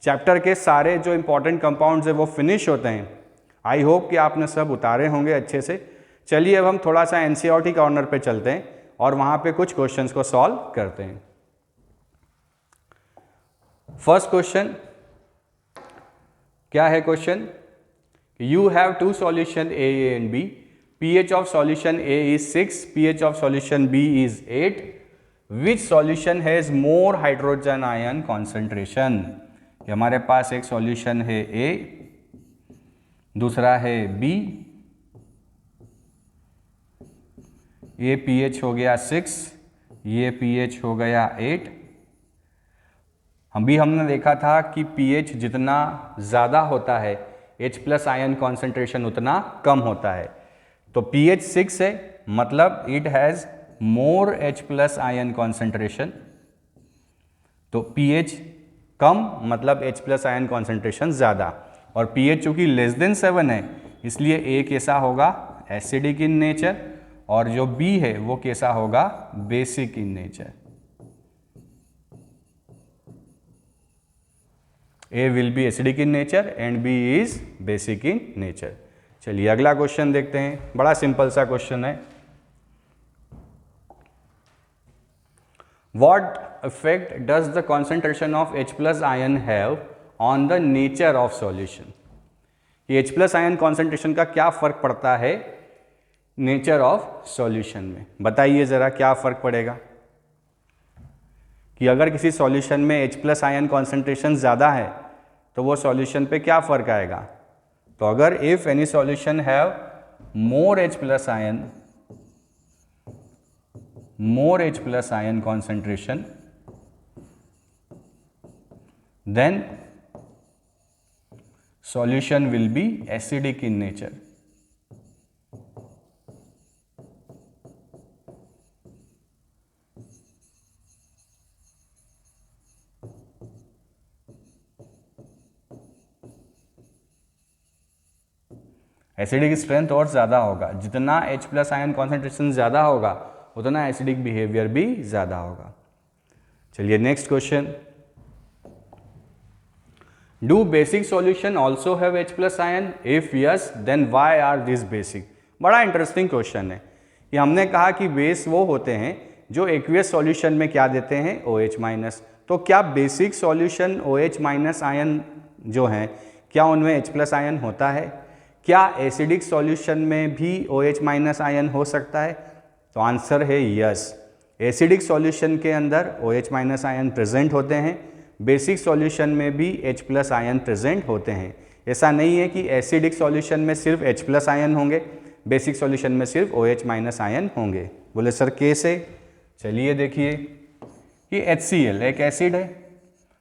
चैप्टर के सारे जो इंपॉर्टेंट कंपाउंड्स है वो फिनिश होते हैं। आई होप कि आपने सब उतारे होंगे अच्छे से। चलिए अब हम थोड़ा सा एनसीईआरटी कॉर्नर पे चलते हैं और वहाँ पे कुछ क्वेश्चंस को सॉल्व करते हैं। फर्स्ट क्वेश्चन क्या है, question, you have two solution A and B, pH of solution A is 6, pH of solution B is 8, which solution has more hydrogen ion concentration? हमारे पास एक सॉल्यूशन है A, दूसरा है B, ये pH हो गया 6, ये pH हो गया 8। हमने देखा था कि pH जितना ज़्यादा होता है H प्लस आयन कॉन्सेंट्रेशन उतना कम होता है। तो pH 6 है, मतलब it has more H plus ion concentration. तो pH कम मतलब H प्लस आयन कॉन्सेंट्रेशन ज़्यादा, और pH चूँकि लेस देन 7 है इसलिए A कैसा होगा, एसिडिक इन नेचर, और जो B है वो कैसा होगा, basic in nature. A will be acidic in nature and B is basic in nature। चलिए अगला क्वेश्चन देखते हैं, बड़ा सिंपल सा क्वेश्चन है। What effect does the concentration of H plus ion have on the nature of solution? ये H plus ion concentration का क्या फर्क पड़ता है नेचर ऑफ सॉल्यूशन में, बताइए ज़रा क्या फ़र्क पड़ेगा। कि अगर किसी सॉल्यूशन में H प्लस आयन कॉन्सेंट्रेशन ज़्यादा है तो वो सॉल्यूशन पे क्या फ़र्क आएगा। तो अगर if any solution have more H plus ion concentration, then solution will be acidic in nature। Acidic strength और ज़्यादा होगा, जितना H प्लस आयन कॉन्सेंट्रेशन ज़्यादा होगा उतना एसिडिक बिहेवियर भी ज़्यादा होगा। चलिए next question, do basic solution also have H plus ion, if yes then why are this basic. बड़ा इंटरेस्टिंग क्वेश्चन है। कि हमने कहा कि बेस वो होते हैं जो एक्वियस सॉल्यूशन में क्या देते हैं, OH माइनस। तो क्या basic solution OH minus ion जो हैं क्या उनमें H प्लस आयन होता है? क्या एसिडिक सॉल्यूशन में भी OH माइनस आयन हो सकता है? तो आंसर है यस। एसिडिक सॉल्यूशन के अंदर OH माइनस आयन प्रेजेंट होते हैं, बेसिक सॉल्यूशन में भी H प्लस आयन प्रेजेंट होते हैं। ऐसा नहीं है कि एसिडिक सॉल्यूशन में सिर्फ H प्लस आयन होंगे, बेसिक सॉल्यूशन में सिर्फ OH माइनस आयन होंगे। बोले सर कैसे? चलिए देखिए कि HCl एक एसिड है,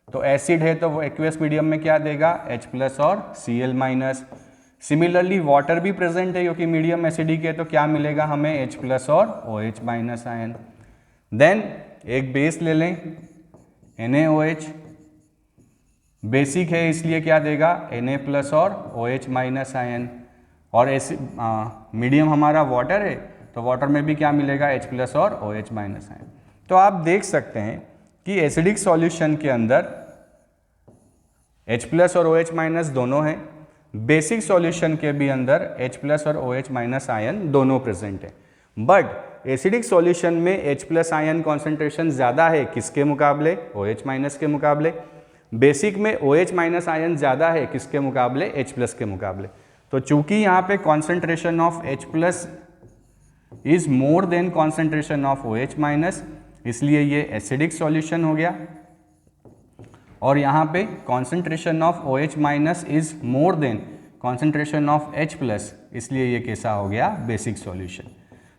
तो एसिड है तो वो एक्वियस मीडियम में क्या देगा, H प्लस और Cl माइनस। सिमिलरली वाटर भी प्रेजेंट है क्योंकि मीडियम एसिडिक है, तो क्या मिलेगा हमें, H प्लस और OH माइनस आयन। देन एक बेस ले लें NaOH, बेसिक है इसलिए क्या देगा, Na प्लस और OH माइनस आयन। और मीडियम हमारा वाटर है तो वाटर में भी क्या मिलेगा, H प्लस और OH माइनस आयन। तो आप देख सकते हैं कि एसिडिक सॉल्यूशन के अंदर H प्लस और OH माइनस दोनों हैं, बेसिक सॉल्यूशन के भी अंदर H प्लस और OH माइनस आयन दोनों प्रेजेंट है, बट एसिडिक सॉल्यूशन में H प्लस आयन कॉन्सेंट्रेशन ज़्यादा है किसके मुकाबले? OH माइनस के मुकाबले। बेसिक में OH माइनस आयन ज़्यादा है किसके मुकाबले? H प्लस के मुकाबले। तो चूंकि यहाँ पे concentration of H plus is more than concentration of OH minus, इसलिए ये एसिडिक सॉल्यूशन हो गया। और यहाँ पे concentration of OH minus is more than concentration of H plus, इसलिए ये कैसा हो गया? Basic solution.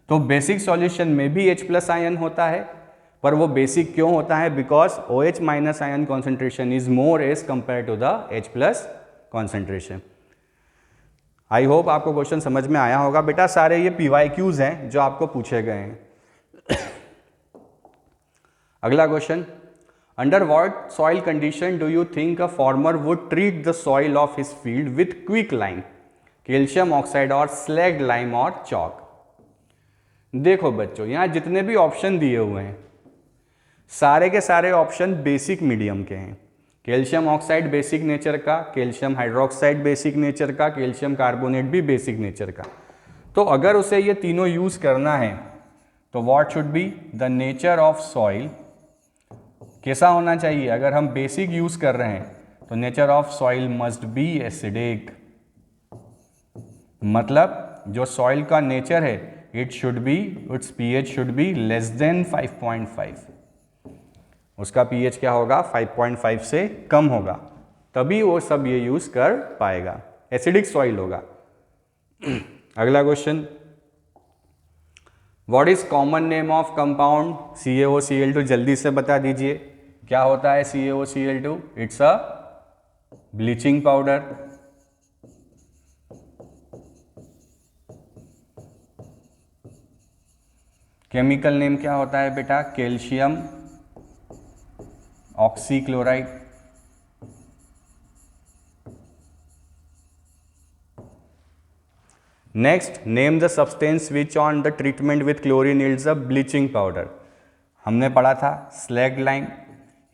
तो बेसिक सॉल्यूशन में भी H प्लस आयन होता है, पर वो बेसिक क्यों होता है? Because OH minus ion concentration is more as compare to the H plus concentration. I hope आपको क्वेश्चन समझ में आया होगा बेटा। सारे ये PYQs हैं जो आपको पूछे गए हैं। अगला question, under what soil condition do you think a farmer would treat the soil of his field with quick lime, calcium oxide और स्लैग्ड लाइम और चॉक? देखो बच्चों, यहाँ जितने भी ऑप्शन दिए हुए हैं सारे के सारे ऑप्शन बेसिक मीडियम के हैं। कैल्शियम ऑक्साइड बेसिक नेचर का, कैल्शियम हाइड्रोक्साइड बेसिक नेचर का, कैल्शियम कार्बोनेट भी बेसिक नेचर का। तो अगर उसे ये तीनों यूज करना है तो what should be the nature of soil? कैसा होना चाहिए? अगर हम बेसिक यूज कर रहे हैं तो nature of soil must be acidic, मतलब जो सॉइल का नेचर है it should be, it's pH should be less than 5.5। उसका pH क्या होगा? 5.5 से कम होगा, तभी वो सब ये यूज कर पाएगा, एसिडिक सॉइल होगा। अगला question, what is common name of compound CaOCl2? जल्दी से बता दीजिए क्या होता है CaOCl2? It's a bleaching powder. Chemical name क्या होता है बेटा? Calcium oxychloride. Next, name the substance which on the treatment with chlorine yields a bleaching powder. हमने पढ़ा था slagged lime,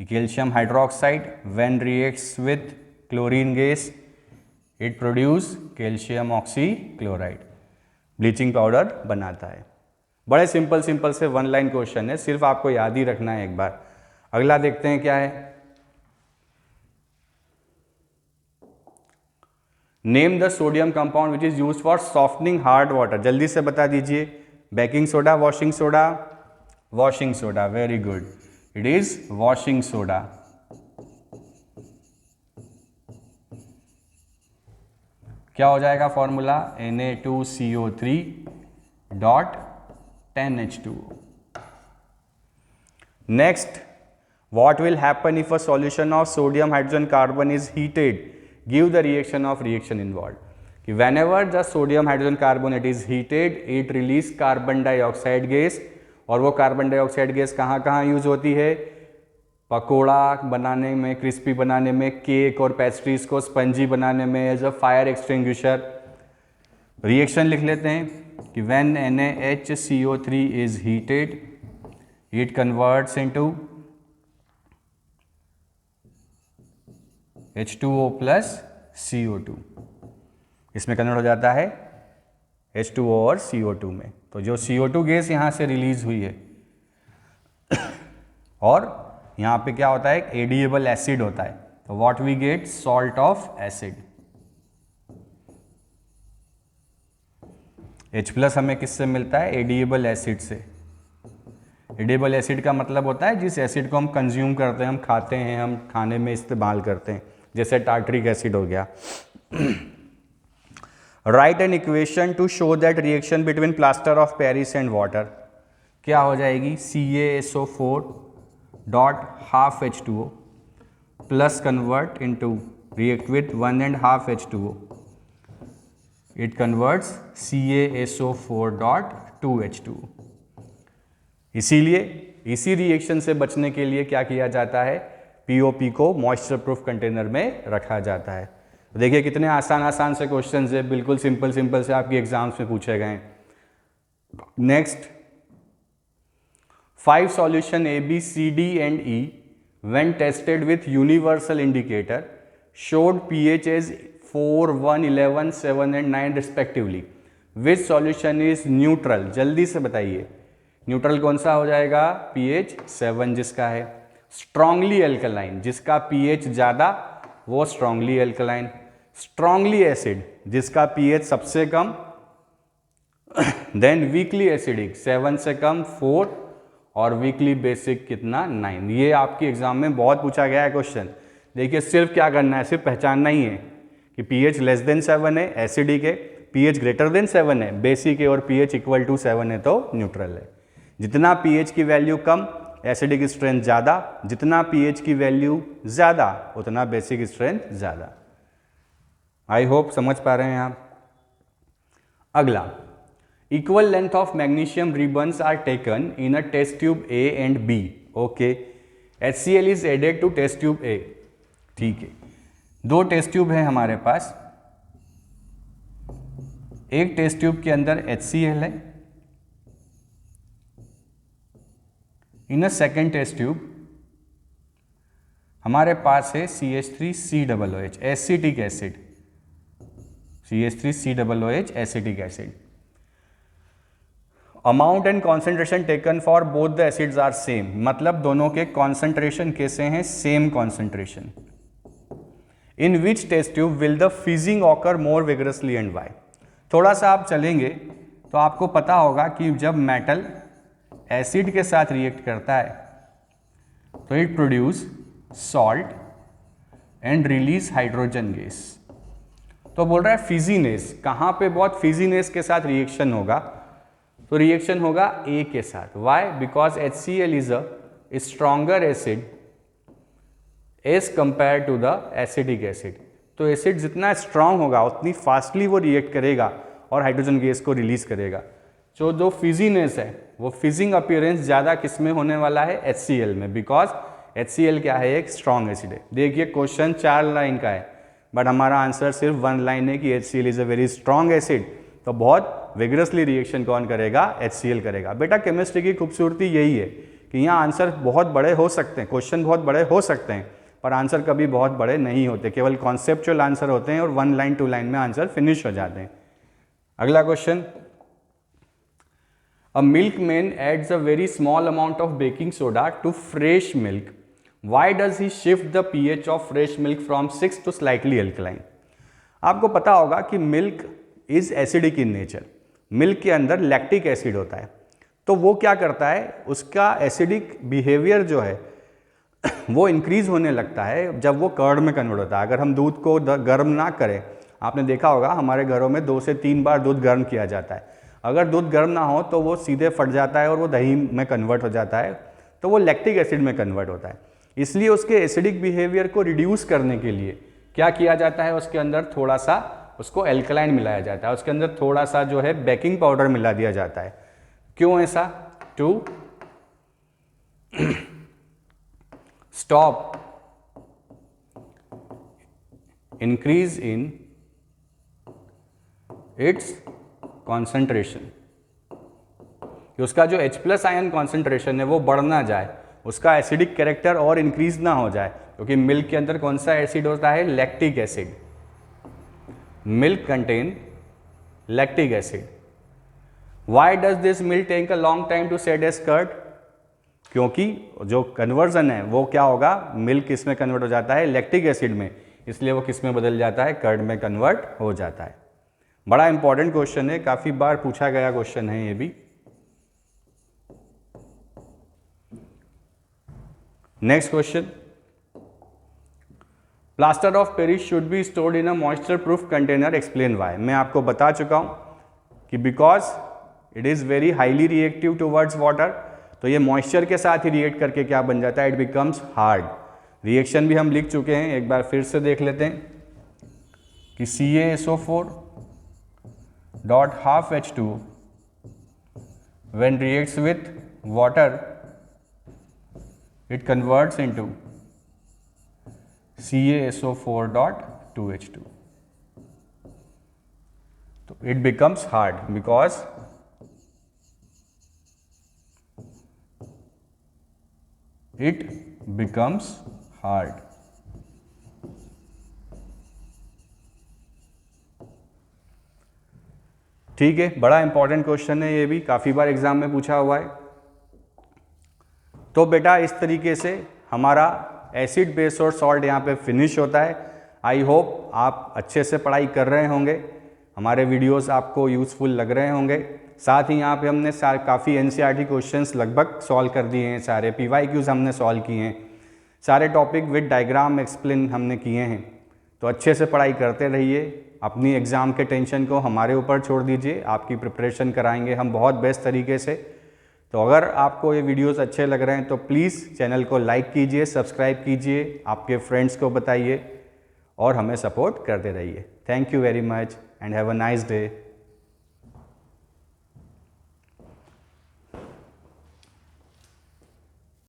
calcium hydroxide when reacts with chlorine gas it produce calcium oxychloride, bleaching powder बनाता है। बड़े simple simple से one line question है, सिर्फ आपको याद ही रखना है एक बार। अगला देखते हैं क्या है। Name the sodium compound which is used for softening hard water. जल्दी से बता दीजिए। Baking soda, washing soda? Washing soda, very good, it is washing soda. क्या हो जाएगा formula? Na2CO3 dot 10H2O। Next, what will happen if a solution of sodium hydrogen carbon is heated? Give the reaction of reaction involved. कि whenever the sodium hydrogen carbonate is heated it release carbon dioxide gas, और वो carbon dioxide gas कहाँ कहाँ use होती है? पकोड़ा बनाने में, crispy बनाने में, केक और पेस्ट्रीज को स्पंजी बनाने में, as a fire extinguisher. Reaction लिख लेते हैं कि when NaHCO3 is heated it converts into H2O plus CO2, इसमें कन्वर्ट हो जाता है H2O और CO2 में। तो जो CO2 गैस यहाँ से रिलीज हुई है और यहाँ पे क्या होता है? एक एडिएबल एसिड होता है, तो what we get? Salt of acid. H plus हमें किससे मिलता है? एडिएबल एसिड से। एडिएबल एसिड का मतलब होता है जिस एसिड को हम कंज्यूम करते हैं, हम खाते हैं, हम खाने में इस्तेमाल करते हैं, जैसे टार्टरिक एसिड हो गया। Right an equation two show that reaction between plaster of Paris and water. क्या हो जाएगी? CaSO4 dot half H2O plus convert into react with 1.5 H2O, it converts CaSO4 dot 2 H2O। इसीलिए इसी रिएक्शन से बचने के लिए क्या किया जाता है? POP को मॉइस्चर प्रूफ कंटेनर में रखा जाता है। तो देखिए कितने आसान आसान से क्वेश्चन है, बिल्कुल सिंपल सिंपल से आपके एग्जाम्स में पूछे गए। Next, 5 solution A, B, C, D and E when tested with universal indicator showed pH as 4, 1, 11, 7 and 9 respectively. Which solution is neutral, जल्दी से बताइए न्यूट्रल कौन सा हो जाएगा, pH 7 जिसका है। स्ट्रांगली एल्कलाइन, जिसका pH ज़्यादा वो स्ट्रांगली एल्कलाइन। स्ट्रांगली एसिड, जिसका pH सबसे कम, देन वीकली एसिडिक 7 से कम 4 और वीकली बेसिक कितना 9। ये आपके एग्जाम में बहुत पूछा गया है क्वेश्चन। देखिए सिर्फ क्या करना है, सिर्फ पहचानना ही है कि pH लेस देन 7 है एसिडिक है, pH ग्रेटर देन 7 है बेसिक है और pH इक्वल टू 7 है तो न्यूट्रल है। जितना pH की वैल्यू कम एसिडिक स्ट्रेंथ ज़्यादा, जितना pH की वैल्यू ज़्यादा उतना बेसिक स्ट्रेंथ ज़्यादा। आई होप समझ पा रहे हैं आप। अगला, equal length of magnesium ribbons are taken in a test tube A and B। Okay, HCl is added to test tube A। ठीक है, दो टेस्ट ट्यूब है हमारे पास। एक टेस्ट ट्यूब के अंदर HCl है, in a second test tube हमारे पास है CH3COOH acetic acid, CH3COOH acetic acid. Amount and concentration taken for both the acids are same, मतलब दोनों के कॉन्सेंट्रेशन कैसे हैं, same concentration. In which test tube will the fizzing occur more vigorously and why. थोड़ा सा आप चलेंगे तो आपको पता होगा कि जब मेटल एसिड के साथ रिएक्ट करता है तो it produce salt and release hydrogen gas. तो बोल रहा है फिजीनेस, कहाँ पे बहुत फिजीनेस के साथ रिएक्शन होगा, तो रिएक्शन होगा A के साथ। Why, because HCl is a stronger acid as compare to the acidic acid. तो एसिड जितना स्ट्रांग होगा उतनी फास्टली वो रिएक्ट करेगा और हाइड्रोजन गैस को रिलीज करेगा। जो फिजीनेस है वो फिजिंग अपीयरेंस ज़्यादा किस में होने वाला है, HCl में, बिकॉज HCl क्या है, एक स्ट्रॉन्ग एसिड है। देखिए क्वेश्चन 4 लाइन का है बट हमारा आंसर सिर्फ 1 लाइन है कि HCl is a very strong acid. तो बहुत विगरसली रिएक्शन कौन करेगा, HCl करेगा। बेटा केमिस्ट्री की खूबसूरती यही है कि यहाँ आंसर बहुत बड़े हो सकते हैं, क्वेश्चन बहुत बड़े हो सकते हैं पर आंसर कभी बहुत बड़े नहीं होते, केवल कॉन्सेप्चुअल आंसर होते हैं और 1 लाइन 2 लाइन में आंसर फिनिश हो जाते हैं। अगला question, a milkman adds a very small amount of baking soda to fresh milk, why does he shift the pH of fresh milk from 6 to slightly alkaline. आपको पता होगा कि milk is acidic in nature, milk के अंदर lactic acid होता है। तो वो क्या करता है, उसका एसिडिक बिहेवियर जो है वो इंक्रीज होने लगता है जब वो कर्ड में कन्वर्ट होता है। अगर हम दूध को गर्म ना करें, आपने देखा होगा हमारे घरों में 2 से 3 बार दूध गर्म किया जाता है, अगर दूध गर्म ना हो तो वो सीधे फट जाता है और वो दही में कन्वर्ट हो जाता है, तो वो लैक्टिक एसिड में कन्वर्ट होता है। इसलिए उसके एसिडिक बिहेवियर को रिड्यूस करने के लिए क्या किया जाता है, उसके अंदर थोड़ा सा उसको एल्कलाइन मिलाया जाता है, उसके अंदर थोड़ा सा जो है बेकिंग पाउडर मिला दिया जाता है। क्यों ऐसा, to stop increase in its concentration, कि उसका जो H+ आयन कॉन्सेंट्रेशन है वो बढ़ ना जाए, उसका एसिडिक कैरेक्टर और इंक्रीज ना हो जाए, क्योंकि मिल्क के अंदर कौन सा एसिड होता है, lactic acid. Milk contain lactic acid. Why does this milk take a long time to set as curd, क्योंकि जो कन्वर्जन है वो क्या होगा, मिल्क किस में कन्वर्ट हो जाता है, लैक्टिक एसिड में, इसलिए वो किस में बदल जाता है, कर्ड में कन्वर्ट हो जाता है। बड़ा इंपॉर्टेंट क्वेश्चन है, काफी बार पूछा गया क्वेश्चन है ये भी। Next question, plaster of Paris should be stored in a moisture proof container, explain why. मैं आपको बता चुका हूं कि because it is very highly reactive towards water, तो ये मॉइस्चर के साथ ही रिएक्ट करके क्या बन जाता है, इट बिकम्स हार्ड। रिएक्शन भी हम लिख चुके हैं, एक बार फिर से देख लेते हैं कि CaSO4 dot half H2 when reacts with water it converts into CaSO4 dot 2H2, so it becomes hard because it becomes hard. ठीक है, बड़ा इंपॉर्टेंट क्वेश्चन है, ये भी काफ़ी बार एग्जाम में पूछा हुआ है। तो बेटा इस तरीके से हमारा एसिड बेस और सॉल्ट यहाँ पे फिनिश होता है। आई होप आप अच्छे से पढ़ाई कर रहे होंगे, हमारे वीडियोस आपको यूज़फुल लग रहे होंगे। साथ ही यहाँ पे हमने काफ़ी एनसीईआरटी क्वेश्चंस लगभग सॉल्व कर दिए हैं, सारे पीवाईक्यूज हमने सॉल्व किए हैं, सारे टॉपिक विद डायग्राम एक्सप्लेन हमने किए हैं। तो अच्छे से पढ़ाई करते रहिए, अपनी एग्ज़ाम के टेंशन को हमारे ऊपर छोड़ दीजिए, आपकी प्रिपरेशन कराएंगे हम बहुत बेस्ट तरीके से। तो अगर आपको ये वीडियोस अच्छे लग रहे हैं तो प्लीज़ चैनल को लाइक कीजिए, सब्सक्राइब कीजिए, आपके फ्रेंड्स को बताइए और हमें सपोर्ट करते रहिए। Thank you very much and have a nice day.